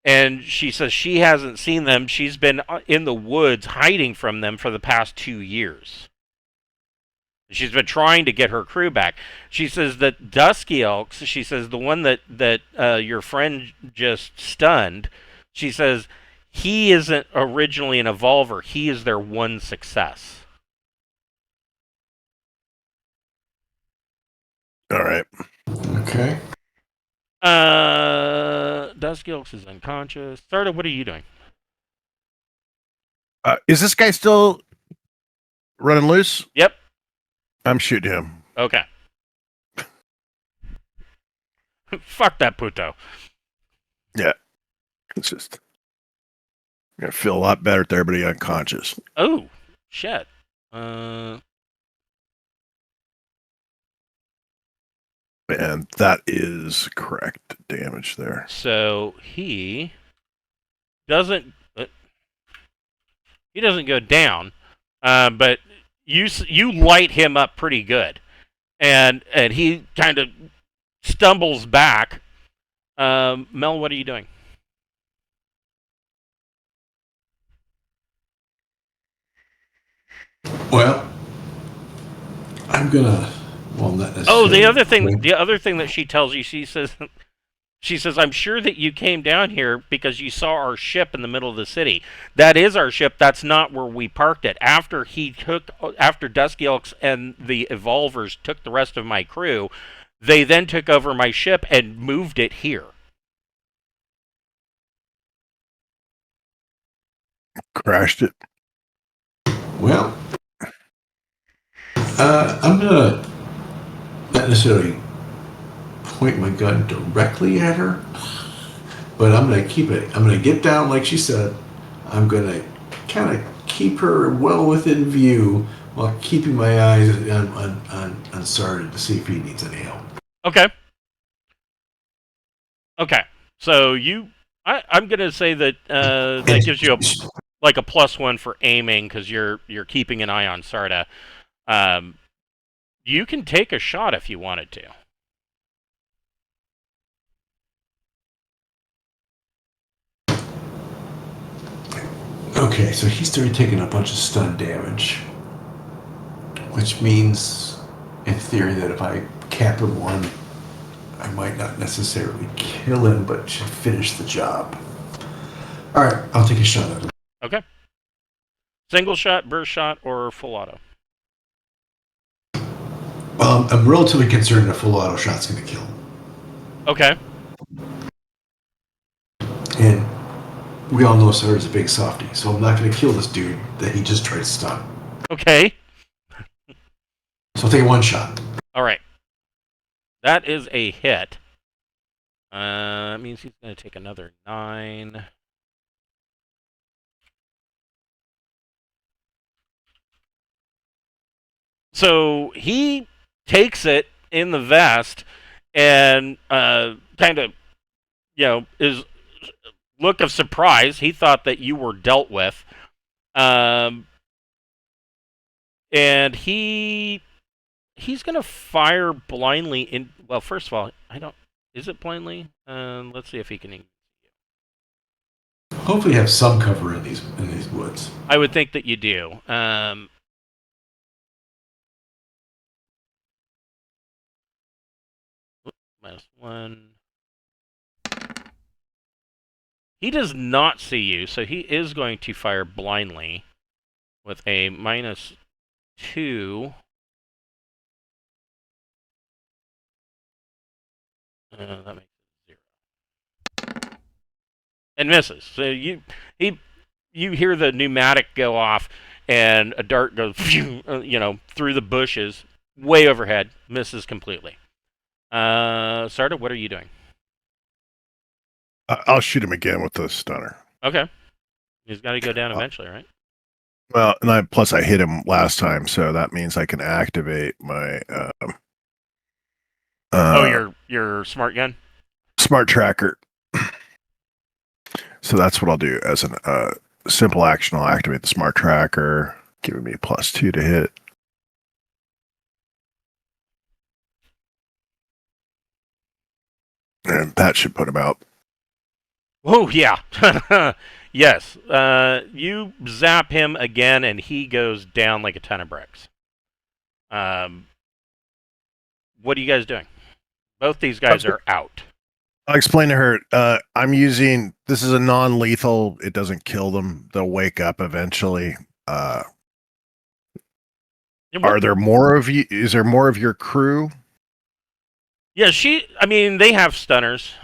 And she says she hasn't seen them. She's been in the woods hiding from them for the past 2 years. She's been trying to get her crew back. She says that Dusky Elks, she says the one that your friend just stunned, she says he isn't originally an Evolver. He is their one success. All right. Okay. Dusky Elks is unconscious. Sarda, what are you doing? Is this guy still running loose? Yep. I'm shooting him. Okay. Fuck that puto. Yeah. It's just gonna feel a lot better with everybody unconscious. Oh, shit. And that is correct damage there. So he doesn't go down, but you light him up pretty good, and he kind of stumbles back. Mel, what are you doing? Well, I'm gonna. Well, not necessarily. Oh, the other thing that she tells you, she says, I'm sure that you came down here because you saw our ship in the middle of the city. That is our ship. That's not where we parked it. After Dusky Elks and the Evolvers took the rest of my crew, they then took over my ship and moved it here. Crashed it. Well, I'm gonna not necessarily point my gun directly at her, but I'm gonna keep it. I'm gonna get down like she said. I'm gonna kind of keep her well within view while keeping my eyes on Sarda to see if he needs any help. Okay. Okay. So I'm gonna say that that gives you a +1 for aiming because you're keeping an eye on Sarda. You can take a shot if you wanted to. Okay, so he started taking a bunch of stun damage, which means, in theory, that if I cap him one, I might not necessarily kill him, but should finish the job. All right, I'll take a shot at him. Okay. Single shot, burst shot, or full auto? I'm relatively concerned that a full auto shot's going to kill him. Okay. And we all know Sarah's a big softie, so I'm not going to kill this dude that he just tried to stun. Okay. So I'll take one shot. All right. That is a hit. That means he's going to take another 9. So he takes it in the vest and kind of, is look of surprise. He thought that you were dealt with. And he's gonna fire blindly in. Well, first of all, I don't. Is it blindly? Let's see if he can. Hopefully, you have some cover in these woods. I would think that you do. -1. He does not see you, so he is going to fire blindly with a -2. That makes it 0. And misses. So you hear the pneumatic go off, and a dart goes, through the bushes, way overhead, misses completely. Sarda, what are you doing? I'll shoot him again with the stunner. Okay. He's got to go down eventually, right? Well, and I hit him last time, so that means I can activate my your smart gun? Smart tracker. So that's what I'll do as a simple action. I'll activate the smart tracker, giving me +2 to hit. And that should put him out. Oh, yeah. Yes. You zap him again, and he goes down like a ton of bricks. What are you guys doing? Both these guys are out. I'll explain to her. I'm using. This is a non-lethal. It doesn't kill them. They'll wake up eventually. Are there more of you? Is there more of your crew? Yeah, they have stunners.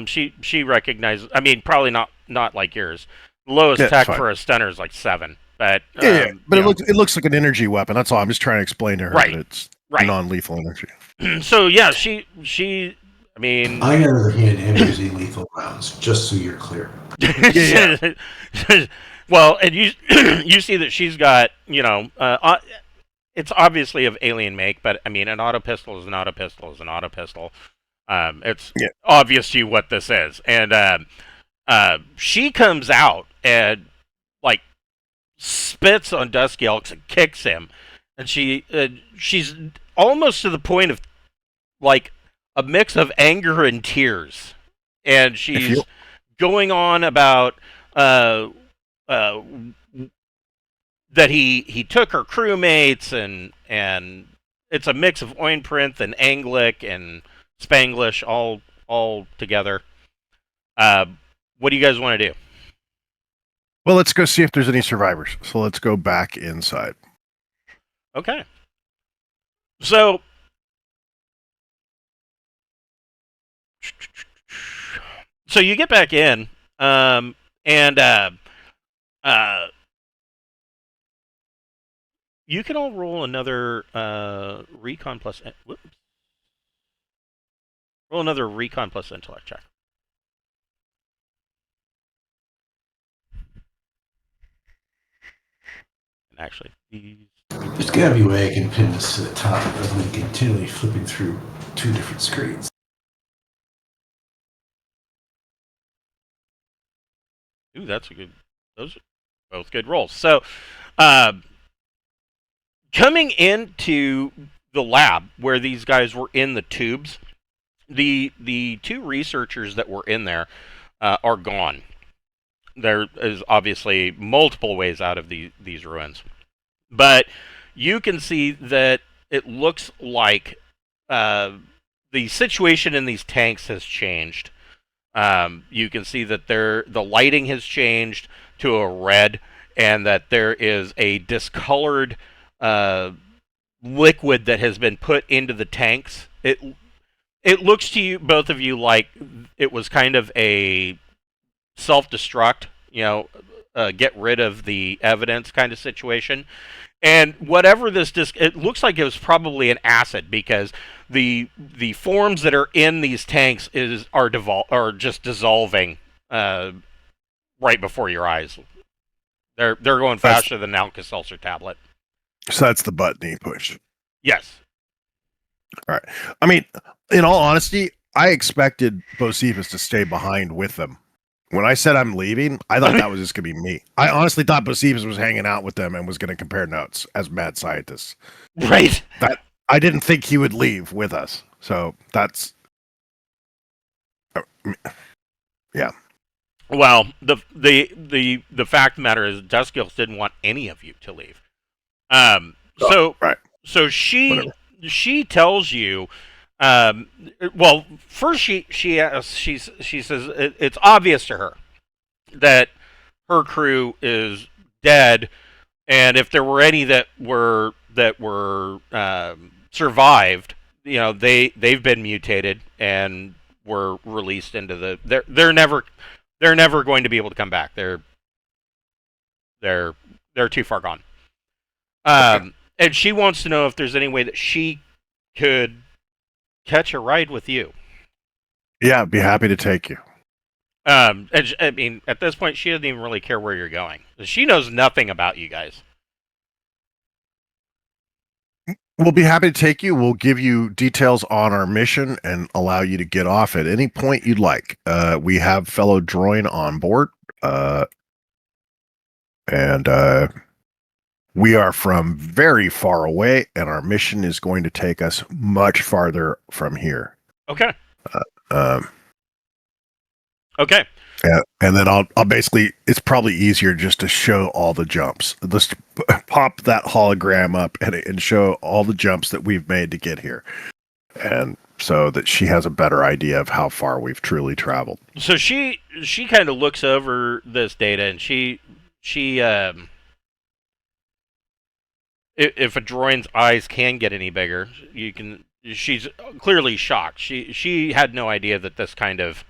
She recognizes. Probably not like yours. The lowest tech for a stunner is like 7. But but it looks like an energy weapon. That's all. I'm just trying to explain to her that it's non-lethal energy. So yeah, she. I, on the other hand, am using lethal rounds, just so you're clear. Yeah. Well, and you see that she's got, it's obviously of alien make, but an auto pistol is an auto pistol is an auto pistol. It's obvious to you what this is, and she comes out and like spits on Dusky Elks and kicks him, and she's almost to the point of like a mix of anger and tears, and she's going on about that he took her crewmates, and it's a mix of Oinprinth and Anglic and Spanglish all together. What do you guys want to do? Well, let's go see if there's any survivors. So let's go back inside. Okay. So you get back in, and you can all roll another recon plus. Roll another recon plus intellect check. And actually, There's got to be a way I can pin this to the top rather than continually flipping through 2 different screens. Ooh, that's a good. Those are both good rolls. So, coming into the lab where these guys were in the tubes, the 2 researchers that were in there are gone. There is obviously multiple ways out of these ruins, but you can see that it looks like the situation in these tanks has changed. You can see that the lighting has changed to a red, and that there is a discolored liquid that has been put into the tanks. It looks to you, both of you, like it was kind of a self-destruct, get rid of the evidence kind of situation. And whatever this it looks like it was probably an acid, because the forms that are in these tanks are just dissolving right before your eyes. They're going faster than an Alka-Seltzer tablet. So that's the button he pushed. Yes. All right. In all honesty, I expected Bocephus to stay behind with them. When I said I'm leaving, I thought that was just gonna be me. I honestly thought Bocephus was hanging out with them and was gonna compare notes as mad scientists. Right. That I didn't think he would leave with us. So that's yeah. Well, the fact of the matter is, Duskgills didn't want any of you to leave. So Right. so she Whatever. she tells you. Well, first she asks, she says it's obvious to her that her crew is dead, and if there were any that were survived, they've been mutated and were released into the they're never going to be able to come back. They're too far gone. And she wants to know if there's any way that she could catch a ride with you. Yeah, I'd be happy to take you. And I mean, at this point, she doesn't even really care where you're going. She knows nothing about you guys. We'll be happy to take you. We'll give you details on our mission and allow you to get off at any point you'd like. We have fellow droid on board, and we are from very far away, and our mission is going to take us much farther from here. Okay. Um, Okay. Yeah, and then I'll basically, it's probably easier just to show all the jumps. Let's pop that hologram up and show all the jumps that we've made to get here. And so that she has a better idea of how far we've truly traveled. So she kind of looks over this data, and she if a droid's eyes can get any bigger, she's clearly shocked. She had no idea that this kind of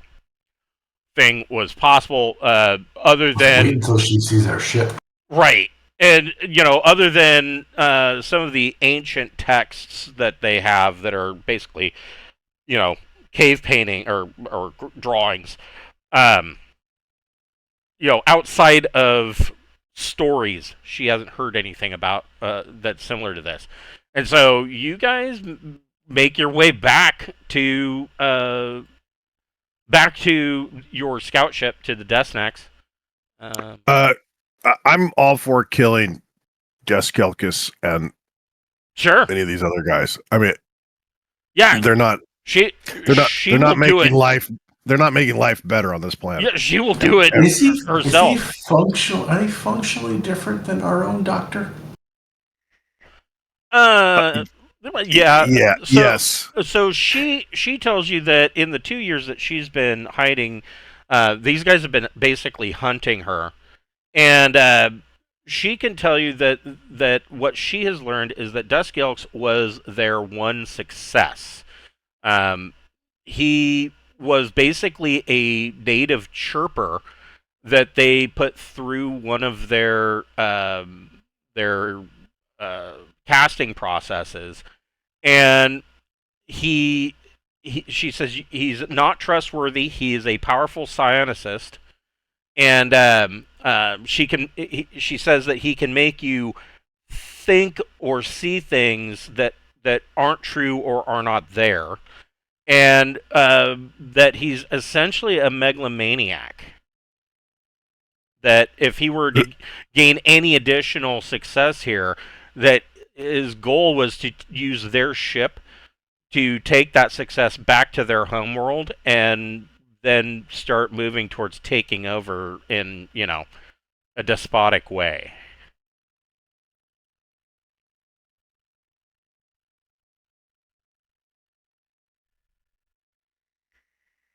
thing was possible, other than wait until she sees our ship. right. And other than some of the ancient texts that they have that are basically, cave painting or drawings, outside of stories, she hasn't heard anything about that's similar to this. And so you guys make your way back to your scout ship, to the Desnex. I'm all for killing Deskelkis and Sure. any of these other guys. I mean, Yeah. they're not making life. They're not making life better on this planet. Yeah, she will do it herself. Are they functionally different than our own doctor? Yeah. Yes. So she tells you that in the 2 years that she's been hiding, these guys have been basically hunting her, and she can tell you that what she has learned is that Dusk Elks was their one success. He was basically a native chirper that they put through one of their casting processes, and she says he's not trustworthy. He is a powerful psionicist, and she says that he can make you think or see things that aren't true or are not there, and that he's essentially a megalomaniac. That if he were to gain any additional success here, that his goal was to use their ship to take that success back to their homeworld and then start moving towards taking over in, a despotic way.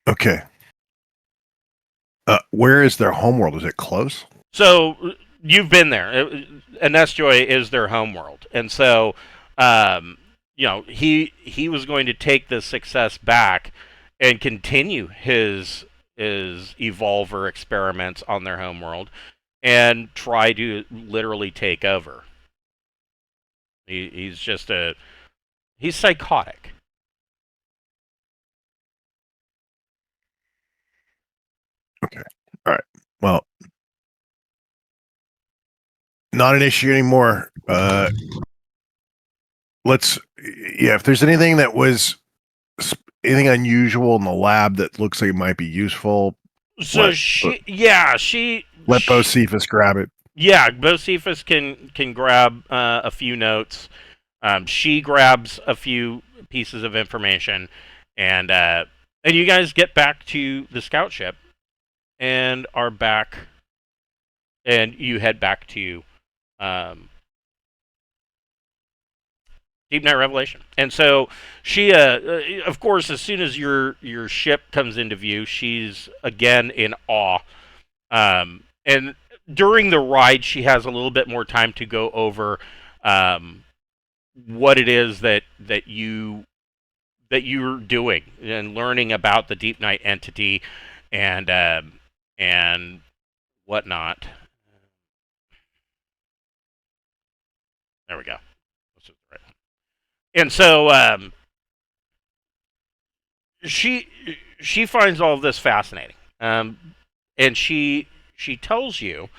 Okay. Where is their homeworld? Is it close? So you've been there. Eynastyoi is their homeworld, and so he was going to take this success back and continue his evolver experiments on their homeworld and try to literally take over. He's psychotic. Okay. All right. Well, not an issue anymore. If there's anything that was anything unusual in the lab that looks like it might be useful, So she Let Bocephus grab it. yeah, Bocephus can grab a few notes. She grabs a few pieces of information, and you guys get back to the scout ship and are back, and you head back to um, Deep Night Revelation. And so she, of course, as soon as your ship comes into view, she's again in awe. And during the ride, she has a little bit more time to go over what it is that you're doing and learning about the Deep Night entity and whatnot. There we go. This is right. And so she finds all of this fascinating, and she tells you,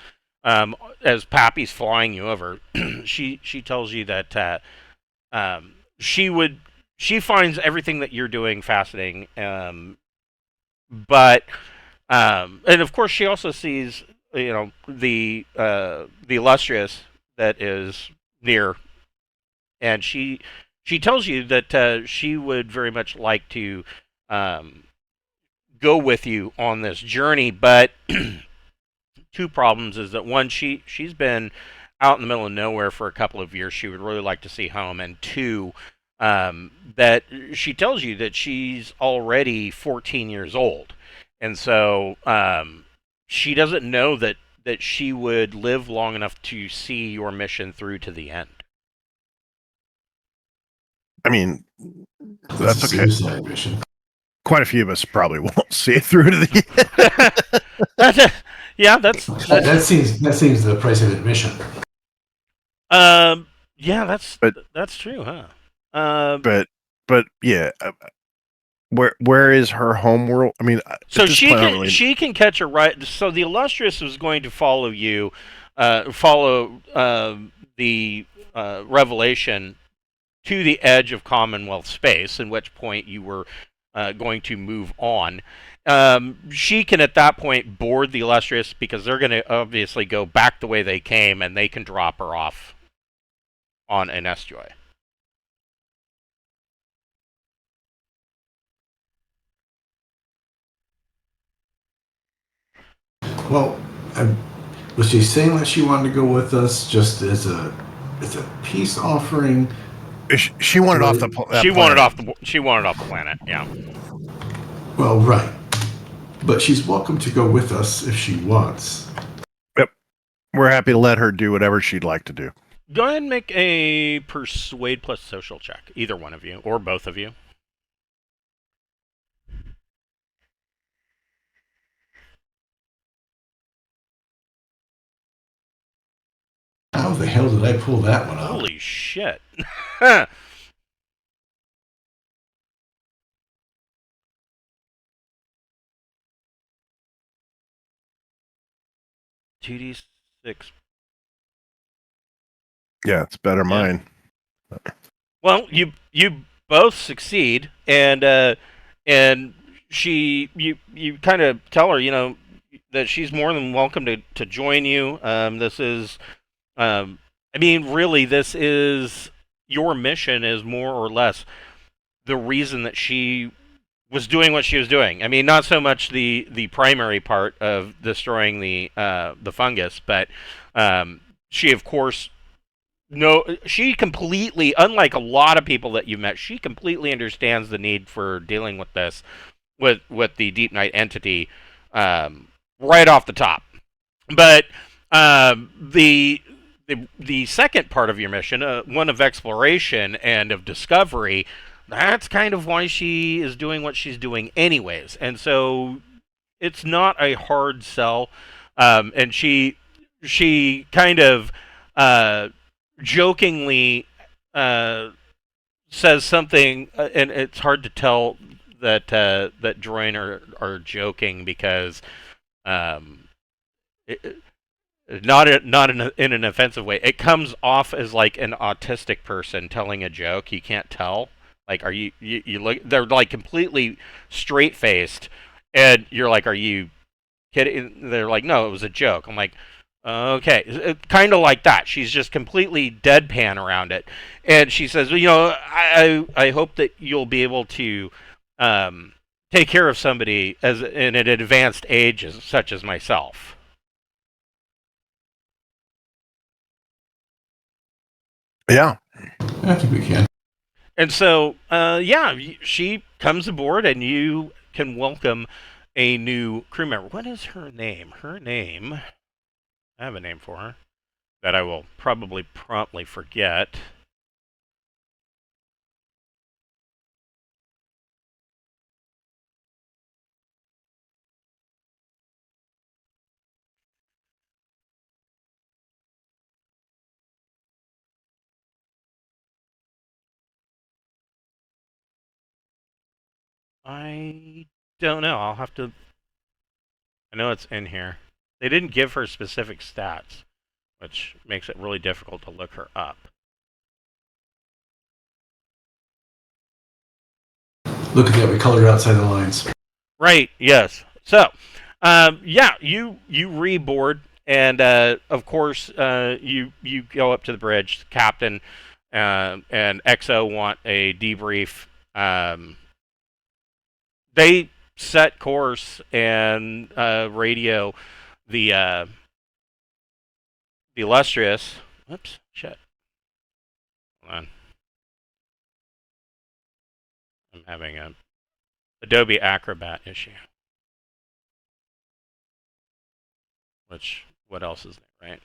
as Pappy's flying you over, she tells you that she finds everything that you're doing fascinating, but and of course she also sees the illustrious that is near, and she tells you that she would very much like to go with you on this journey, but two problems is that one, she's been out in the middle of nowhere for a couple of years. She would really like to see home, and two, that she tells you that she's already 14 years old, and so she doesn't know that she would live long enough to see your mission through to the end. I mean, that's a okay. suicide mission. Quite a few of us probably won't see it through to the end. Yeah, that's that seems the price of admission. Yeah, that's true, huh? But yeah, where is her home world? I mean, so she can catch a ride. So the illustrious is going to follow you, follow the Revelation to the edge of Commonwealth space, in which point you were going to move on. She can at that point board the illustrious because they're going to obviously go back the way they came, and they can drop her off on Eynastyoi. Well, was she saying that she wanted to go with us just as a peace offering? She wanted off the she wanted off the planet. Yeah. Well, right. But she's welcome to go with us if she wants. Yep. We're happy to let her do whatever she'd like to do. Go ahead and make a persuade plus social check, either one of you or both of you. How the hell did I pull that one out? Holy shit. 2d6. Yeah, it's better mine. Well, you both succeed, and she you kind of tell her, that she's more than welcome to join you. This is, I mean, really, this is your mission is more or less the reason that she was doing what she was doing. I mean, not so much the primary part of destroying the fungus, but she, of course, she completely, unlike a lot of people that you've met, she completely understands the need for dealing with this, with the Deep Night entity, right off the top. But the second part of your mission, one of exploration and of discovery, that's kind of why she is doing what she's doing anyways. And so it's not a hard sell. And she kind of jokingly says something, and it's hard to tell that Droin are joking because not in an offensive way. It comes off as like an autistic person telling a joke. You can't tell. Like, are you look? They're like completely straight faced, and you're like, are you kidding? They're like, no, it was a joke. I'm like, okay, kind of like that. She's just completely deadpan around it, and she says, you know, I hope that you'll be able to take care of somebody as in an advanced age such as myself. Yeah. I think we can. And so, yeah, she comes aboard, and you can welcome a new crew member. What is her name? Her name. I have a name for her that I will probably promptly forget. I don't know. I'll have to. I know it's in here. They didn't give her specific stats, which makes it really difficult to look her up. Look at that. We colored outside the lines. Right. Yes. So, yeah, you reboard, and of course, you go up to the bridge. The captain and XO want a debrief. They set course and radio the illustrious. Whoops, shit. Hold on. I'm having a Adobe Acrobat issue. Which, what else is there, right?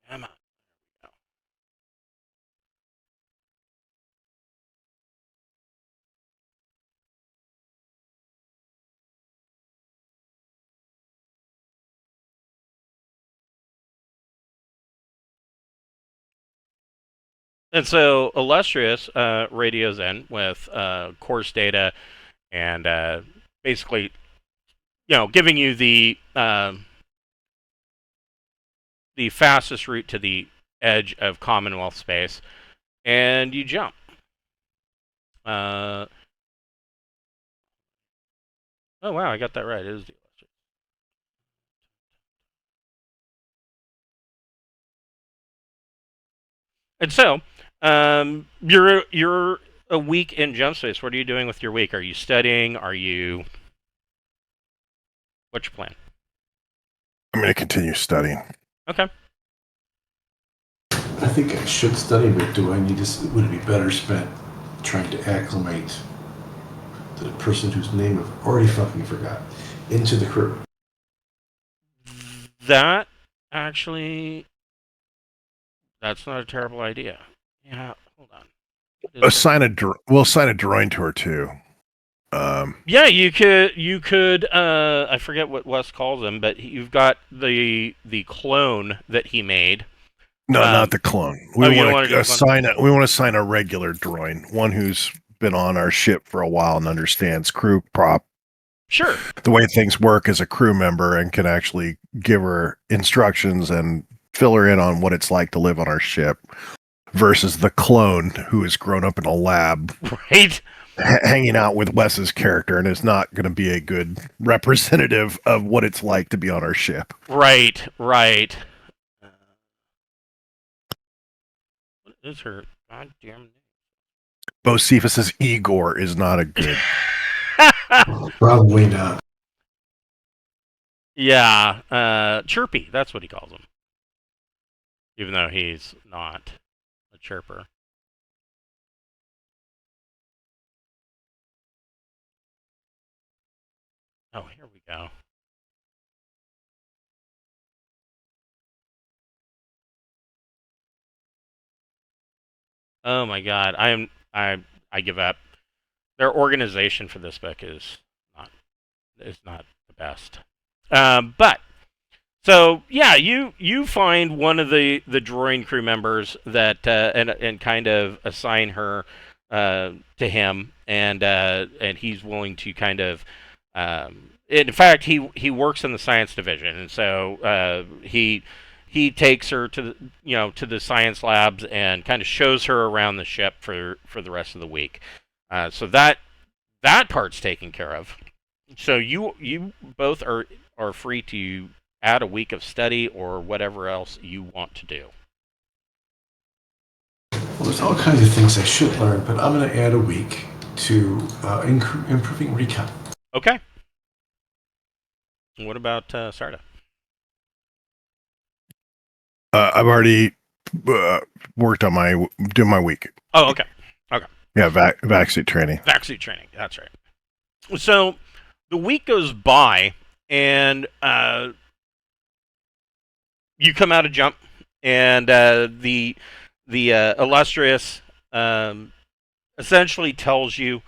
Come on. And so Illustrious radios in with course data and basically, you know, giving you the fastest route to the edge of Commonwealth space, and you jump. Oh wow, I got that right. It is the Illustrious. And so, you're a week in jump space. What are you doing with your week? Are you studying? Are you? What's your plan? I'm going to continue studying. Okay. I think I should study, but do I need to? Would it be better spent trying to acclimate the person whose name I've already fucking forgot into the crew? That actually, that's not a terrible idea. Yeah, hold on. We'll assign a droid to her too. Yeah, you could. I forget what Wes calls him, but you've got the clone that he made. No, not the clone. We want to assign a regular droid, one who's been on our ship for a while and understands crew prop. Sure. The way things work as a crew member and can actually give her instructions and fill her in on what it's like to live on our ship versus the clone who has grown up in a lab. Right. Hanging out with Wes's character and is not going to be a good representative of what it's like to be on our ship. Right. What is her goddamn name? Bocephus's Igor is not a good. Probably not. Yeah, Chirpy. That's what he calls him. Even though he's not a chirper. Oh, here we go. Oh my god, I give up. Their organization for this book is not the best. But so yeah, you find one of the droid crew members that and kind of assign her to him, and he's willing to kind of. In fact, he works in the science division, and so he takes her to the science labs and kind of shows her around the ship for the rest of the week. So that part's taken care of. So you both are free to add a week of study or whatever else you want to do. Well, there's all kinds of things I should learn, but I'm going to add a week to improving recon. Okay. What about Sarda? I've already worked on doing my week. Oh, okay. Okay. Yeah, vaccine training. Backseat training. That's right. So the week goes by, and you come out of jump, and the illustrious essentially tells you.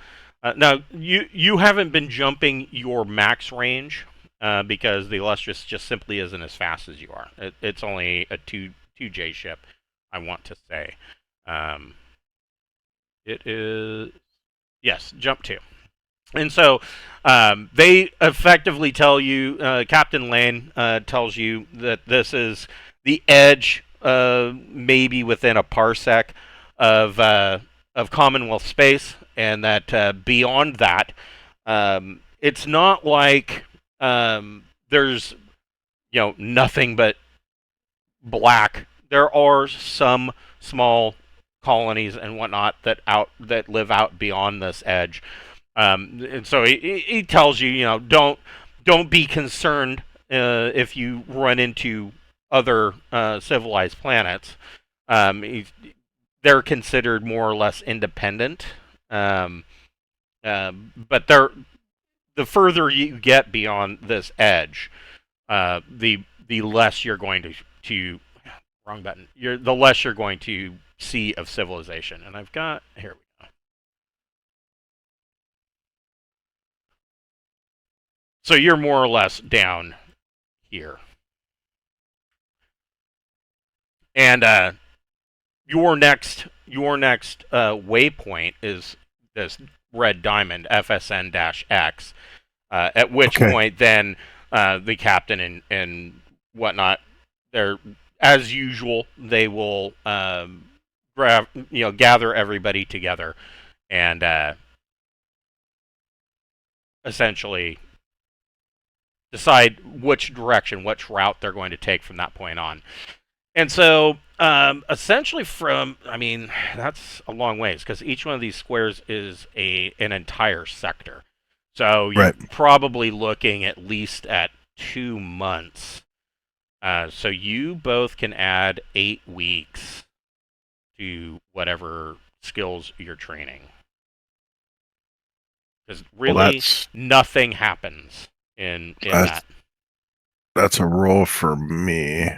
Now you haven't been jumping your max range because the illustrious just simply isn't as fast as you are. It's only a 2J ship, I want to say. It is yes, jump 2. And so they effectively tell you, Captain Lane tells you that this is the edge, maybe within a parsec of Commonwealth space, and that beyond that, it's not like there's nothing but black. There are some small colonies and whatnot that live out beyond this edge. And so he tells you, don't be concerned if you run into other civilized planets. They're considered more or less independent, but the further you get beyond this edge, the less you're going to wrong button. The less you're going to see of civilization. And I've got here we go. So you're more or less down here. And your next waypoint is this red diamond, FSN-X, at which point then the captain and whatnot, they're, as usual, they will gather everybody together and essentially decide which route they're going to take from that point on. And so, essentially, that's a long ways because each one of these squares is an entire sector. So you're probably looking at least at 2 months. So you both can add 8 weeks to whatever skills you're training. Because really, nothing happens in that. That's a roll for me.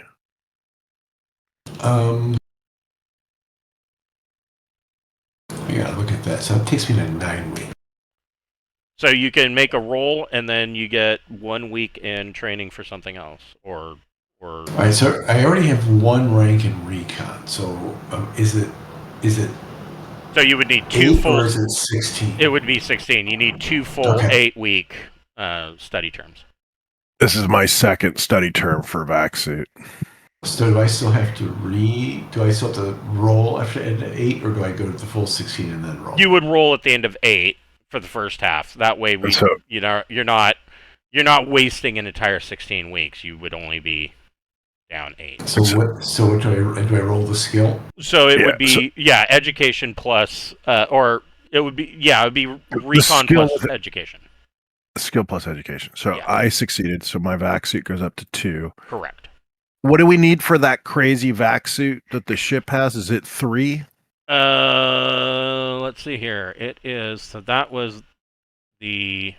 Yeah, look at that. So it takes me to 9 weeks. So you can make a roll, and then you get 1 week in training for something else, or. All right. So I already have 1 rank in recon. So is it? So you would need 2 full. Or is it 16? It would be 16. You need 2 full 8-week study terms. This is my second study term for VacSuit. So do I still have to Do I still have to roll after 8, or do I go to the full 16 and then roll? You would roll at the end of 8 for the first half. That way, you're not wasting an entire 16 weeks. You would only be down 8. So what do I roll the skill? So it would be education plus or it would be recon plus education. Skill plus education. So I succeeded. So my VacSuit goes up to 2. Correct. What do we need for that crazy VacSuit that the ship has? Is it 3? Let's see here. It is. So that was the.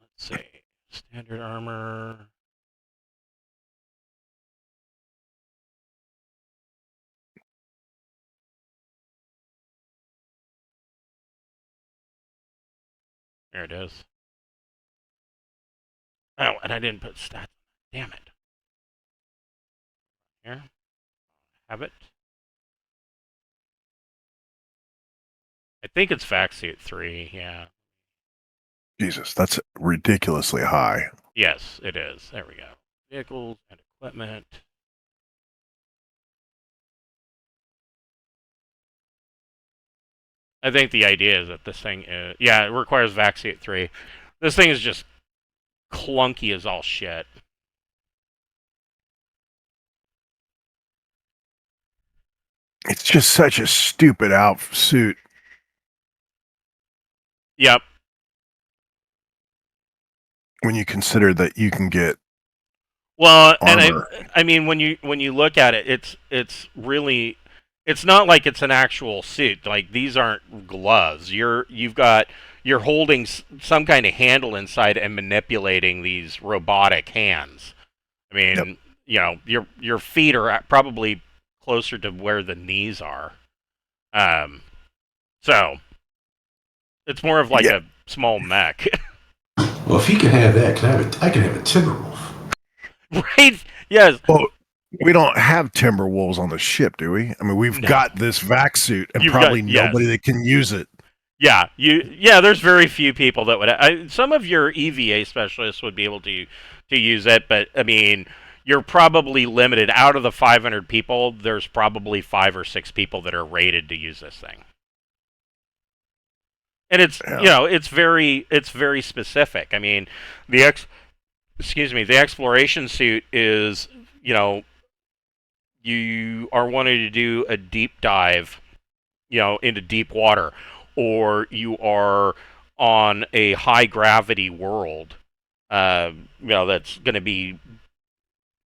Let's see. Standard armor. There it is. Oh, and I didn't put stats. Damn it. Here. Have it. I think it's VacSuit 3, yeah. Jesus, that's ridiculously high. Yes, it is. There we go. Vehicles and equipment. I think the idea is that this thing, yeah, it requires vac suit 3. This thing is just clunky as all shit. It's just such a stupid suit. Yep. When you consider that you can get Well, and armor. I mean when you look at it, it's really, it's not like it's an actual suit. Like these aren't gloves. You're holding some kind of handle inside and manipulating these robotic hands. I Yep. mean, your feet are probably closer to where the knees are. Um, so it's more of like Yeah. a small mech. Well, if he can have that, I can have a Timberwolf. Right? Yes. Well, we don't have Timberwolves on the ship, do we? I mean, we've No. got this vac suit and You've probably got, yes. nobody that can use it. Yeah, there's very few people that would. Some of your EVA specialists would be able to use it, but I mean, you're probably limited. Out of the 500 people, there's probably 5 or 6 people that are rated to use this thing. And it's Yeah. it's very specific. I mean, the exploration suit is, you are wanting to do a deep dive, into deep water, or you are on a high gravity world, that's going to be,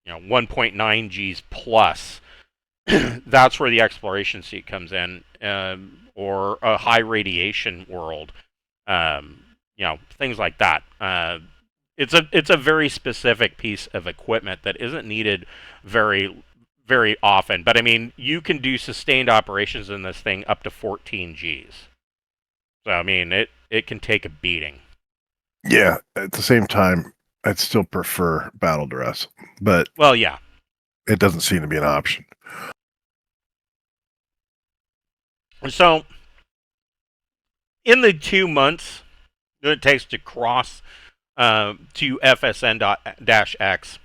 1.9 Gs plus. That's where the exploration suit comes in, or a high radiation world, things like that. It's a very specific piece of equipment that isn't needed very very often. But I mean, you can do sustained operations in this thing up to 14 Gs. So I mean, it can take a beating. Yeah. At the same time, I'd still prefer battle dress, but Well, yeah. it doesn't seem to be an option. So in the 2 months that it takes to cross to FSN-X,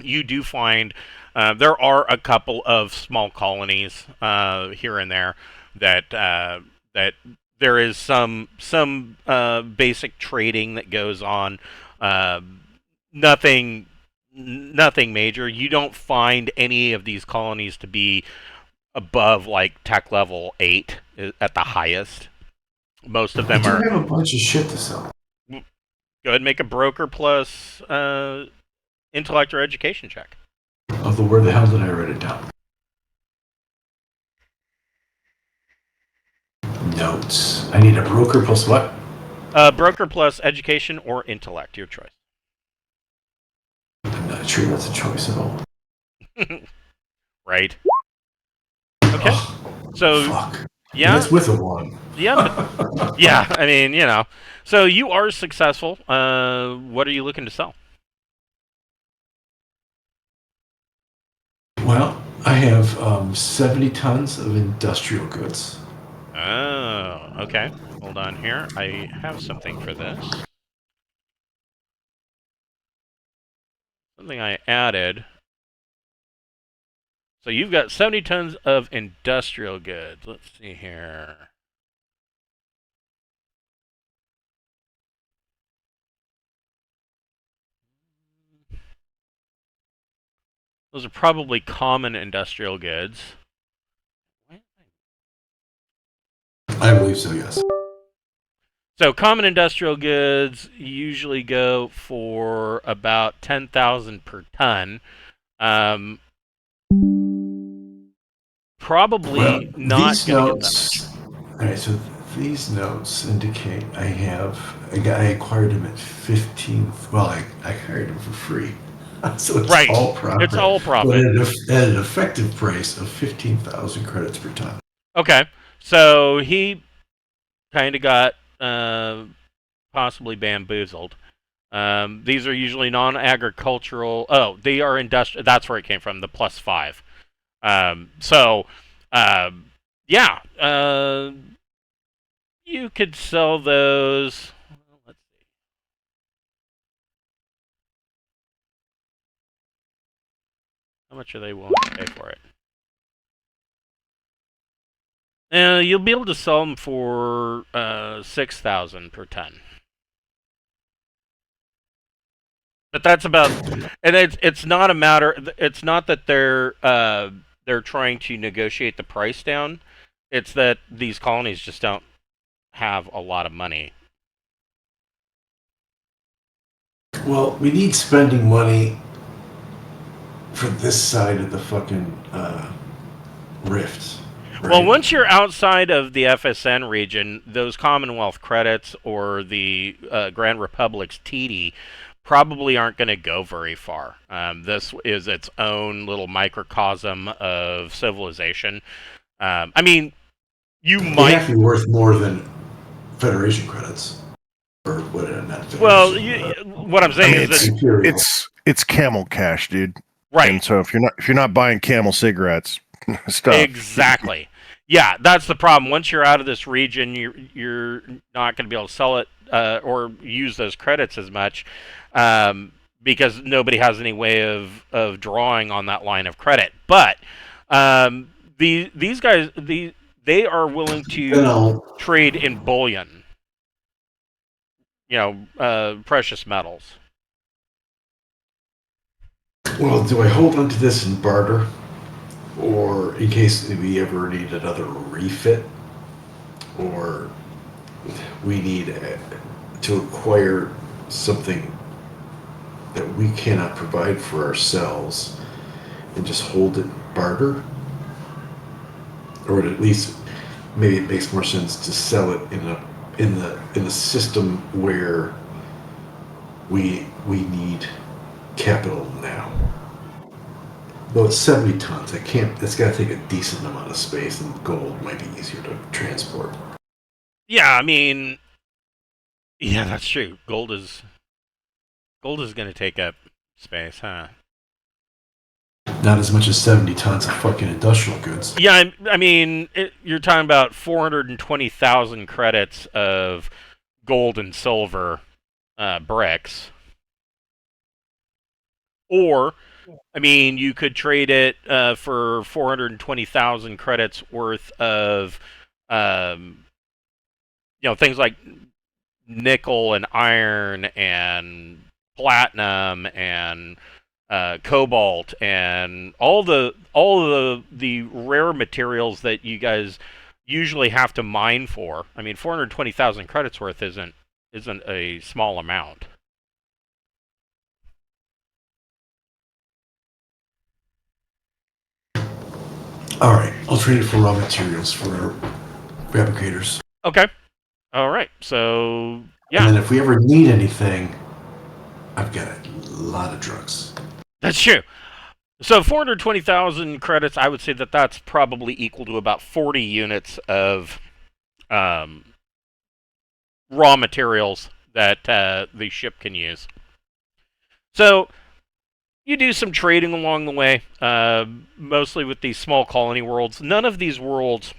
you do find there are a couple of small colonies here and there that there is some basic trading that goes on. Uh, nothing major. You don't find any of these colonies to be above like tech level 8 at the highest. Most of I them do are. have a bunch of shit to sell. Go ahead and make a broker plus intellect or education check. Although, where the hell did I write it down? Notes. I need a broker plus what? Broker plus education or intellect, your choice. I'm not sure that's a choice at all. Right. Okay. So, Fuck. yeah. That's with a 1. Yeah. Yeah. I mean, So you are successful. What are you looking to sell? Well, I have 70 tons of industrial goods. Oh, okay. Hold on here. I have something for this. Something I added. So you've got 70 tons of industrial goods. Let's see here. Those are probably common industrial goods. I believe so, yes. So common industrial goods usually go for about 10,000 per ton. Probably not going to get that much. All right, so these notes indicate I acquired them at 15. Well, I acquired them for free. So it's Right. all profit. It's all profit. But at an effective price of 15,000 credits per ton. Okay. So he kind of got possibly bamboozled. These are usually non-agricultural. Oh, they are industrial. That's where it came from, the +5. Yeah. You could sell those. Let's see. How much are they willing to pay for it? You'll be able to sell them for 6,000 per ton. But that's about, and it's not a matter. It's not that they're trying to negotiate the price down. It's that these colonies just don't have a lot of money. Well, we need spending money for this side of the fucking rift. Well, Right? once you're outside of the FSN region, those Commonwealth credits or the Grand Republic's TD probably aren't going to go very far. This is its own little microcosm of civilization. I mean, you They might. have to be worth more than Federation credits. Or what, not Federation. Well, what I'm I saying mean, is that Imperial. it's camel cash, dude. right. And so if you're not buying Camel cigarettes, stuff. Exactly. Yeah, that's the problem. Once you're out of this region, you're not going to be able to sell it or use those credits as much because nobody has any way of drawing on that line of credit. But these guys, they are willing to trade in bullion, precious metals. Well, do I hold on to this and barter? Or in case we ever need another refit? Or we need to acquire something that we cannot provide for ourselves and just hold it and barter? Or at least maybe it makes more sense to sell it in the system where we need capital now. Well, it's 70 tons. It's got to take a decent amount of space, and gold might be easier to transport. Yeah, I mean, yeah, that's true. Gold is going to take up space, huh? Not as much as 70 tons of fucking industrial goods. Yeah, I mean, you're talking about 420,000 credits of gold and silver bricks. Or, I mean, you could trade it for 420,000 credits worth of, things like nickel and iron and platinum and cobalt and all the rare materials that you guys usually have to mine for. I mean, 420,000 credits worth isn't a small amount. All right, I'll trade it for raw materials for our fabricators. Okay. All right. So yeah, And then if we ever need anything, I've got a lot of drugs. that's true. So 420,000 credits, I would say that's probably equal to about 40 units of raw materials that the ship can use. So you do some trading along the way, mostly with these small colony worlds. None of these worlds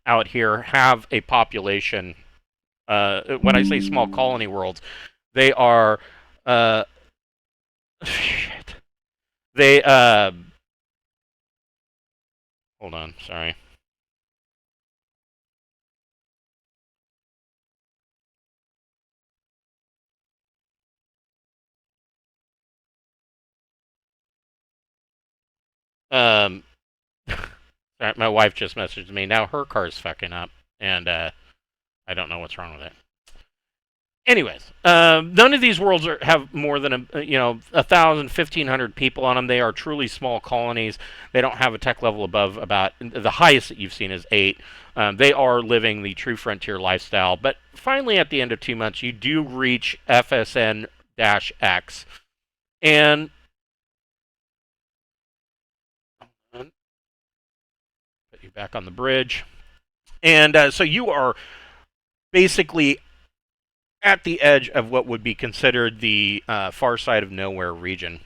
out here have a population. When I say small colony worlds, they are shit. They hold on, sorry. Um, my wife just messaged me. Now her car's fucking up, and I don't know what's wrong with it. Anyways, none of these worlds have more than 1,000, 1,500 people on them. They are truly small colonies. They don't have a tech level above about the highest that you've seen is 8. They are living the true frontier lifestyle. But finally, at the end of 2 months, you do reach FSN-X, and put you back on the bridge, and so you are basically at the edge of what would be considered the far side of nowhere region.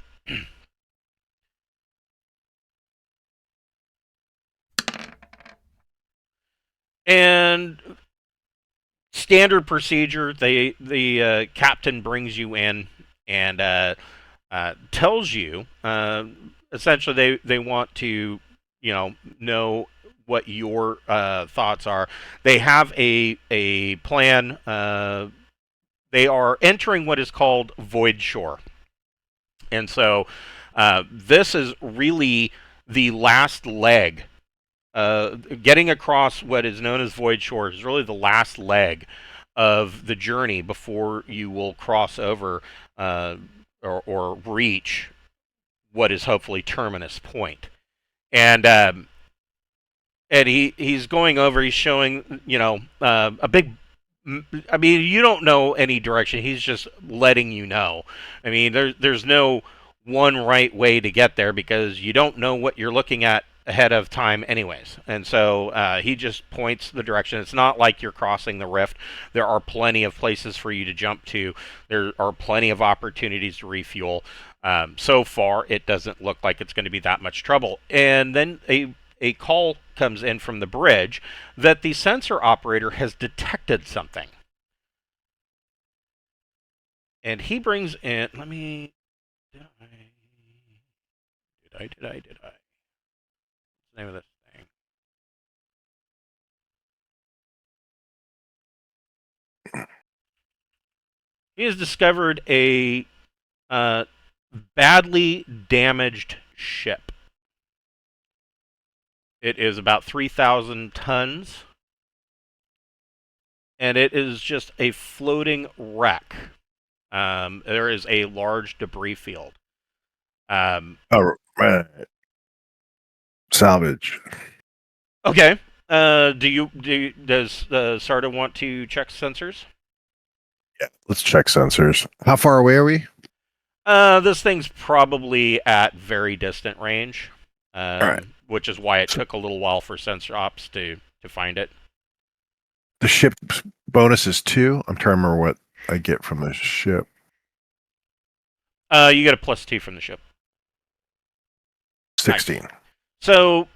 And standard procedure, the captain brings you in and tells you essentially they want to know what your thoughts are. They have a plan. They are entering what is called Void Shore, and so this is really the last leg. Getting across what is known as Void Shore is really the last leg of the journey before you will cross over or reach what is hopefully Terminus Point. And he's going over. He's showing a big. I mean, you don't know any direction. He's just letting you know. I mean, there's no one right way to get there because you don't know what you're looking at ahead of time anyways. And so he just points the direction. It's not like you're crossing the rift. There are plenty of places for you to jump to. There are plenty of opportunities to refuel. So far, it doesn't look like it's going to be that much trouble. And then a call comes in from the bridge that the sensor operator has detected something. And he brings in, let me, did I? What's the name of this thing? He has discovered a badly damaged ship. It is about 3,000 tons, and it is just a floating wreck. There is a large debris field. Salvage. Okay. Does Sarda want to check sensors? Yeah, let's check sensors. How far away are we? This thing's probably at very distant range. All right. Which is why it took a little while for sensor ops to find it. The ship bonus is 2. I'm trying to remember what I get from the ship. You get a +2 from the ship. 16. Nice. So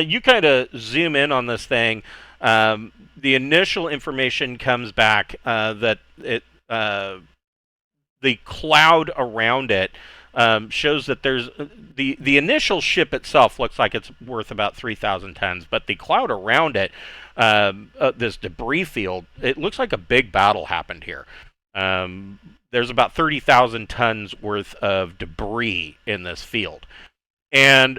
you kind of zoom in on this thing. The initial information comes back that the cloud around it shows that there's the initial ship itself looks like it's worth about 3,000 tons, but the cloud around it, this debris field, it looks like a big battle happened here. There's about 30,000 tons worth of debris in this field, and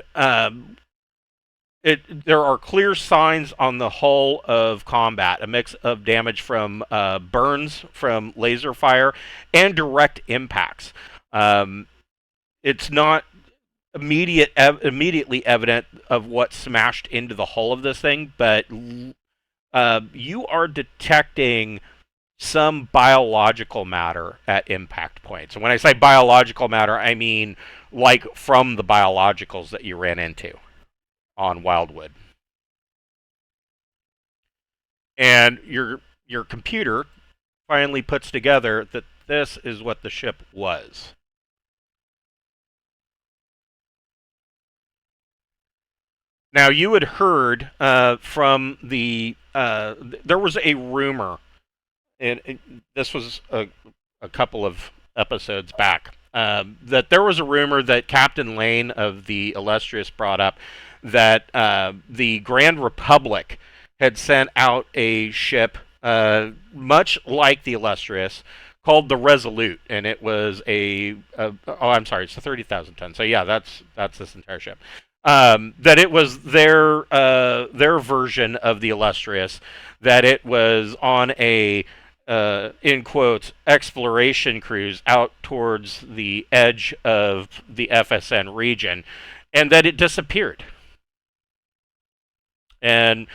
there are clear signs on the hull of combat, a mix of damage from burns from laser fire and direct impacts. It's not immediately evident of what smashed into the hull of this thing, but you are detecting some biological matter at impact points. And when I say biological matter, I mean like from the biologicals that you ran into on Wildwood. And your computer finally puts together that this is what the ship was. Now, you had heard from the... there was a rumor, and this was a couple of episodes back, that there was a rumor that Captain Lane of the Illustrious brought up that the Grand Republic had sent out a ship much like the Illustrious called the Resolute, and it was I'm sorry, it's a 30,000 ton. So yeah, that's this entire ship. That it was their version of the Illustrious, that it was on a in quotes exploration cruise out towards the edge of the FSN region, and that it disappeared. And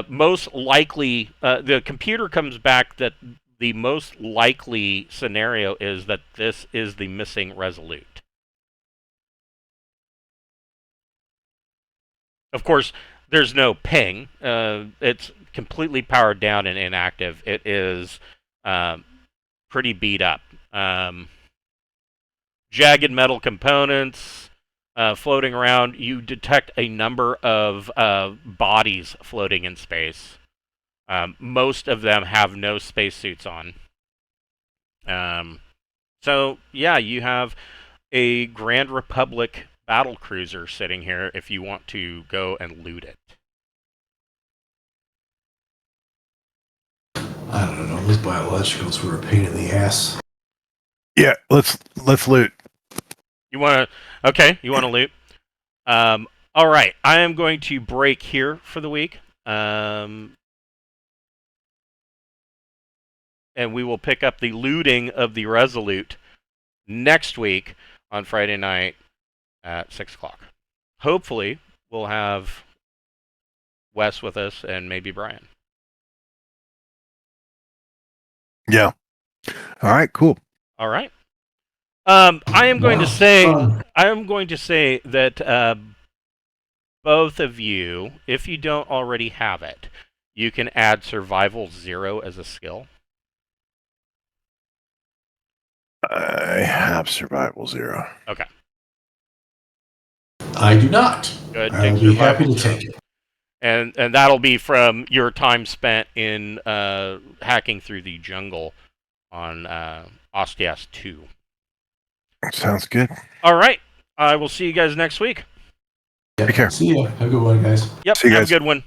most likely, the computer comes back that the most likely scenario is that this is the missing Resolute. Of course, there's no ping. It's completely powered down and inactive. It is pretty beat up. Jagged metal components floating around. You detect a number of bodies floating in space. Most of them have no spacesuits on. So, yeah, you have a Grand Republic battle cruiser sitting here if you want to go and loot it. I don't know. Those biologicals were a pain in the ass. Yeah, let's loot. You want to? Okay, you want to loot? All right. I am going to break here for the week. And we will pick up the looting of the Resolute next week on Friday night at 6 o'clock. Hopefully, we'll have Wes with us and maybe Brian. Yeah. All right, cool. All right. I am going to say Fun. that both of you, if you don't already have it, you can add Survival 0 as a skill. I have Survival 0. Okay. I do not. Good. I'll Take be happy Survival to 0. take it. And that'll be from your time spent in hacking through the jungle on Ostias 2. Sounds good. All right. I will see you guys next week. Yeah. Take care. See ya. Have a good one, guys. Yep. See you Have guys. a good one.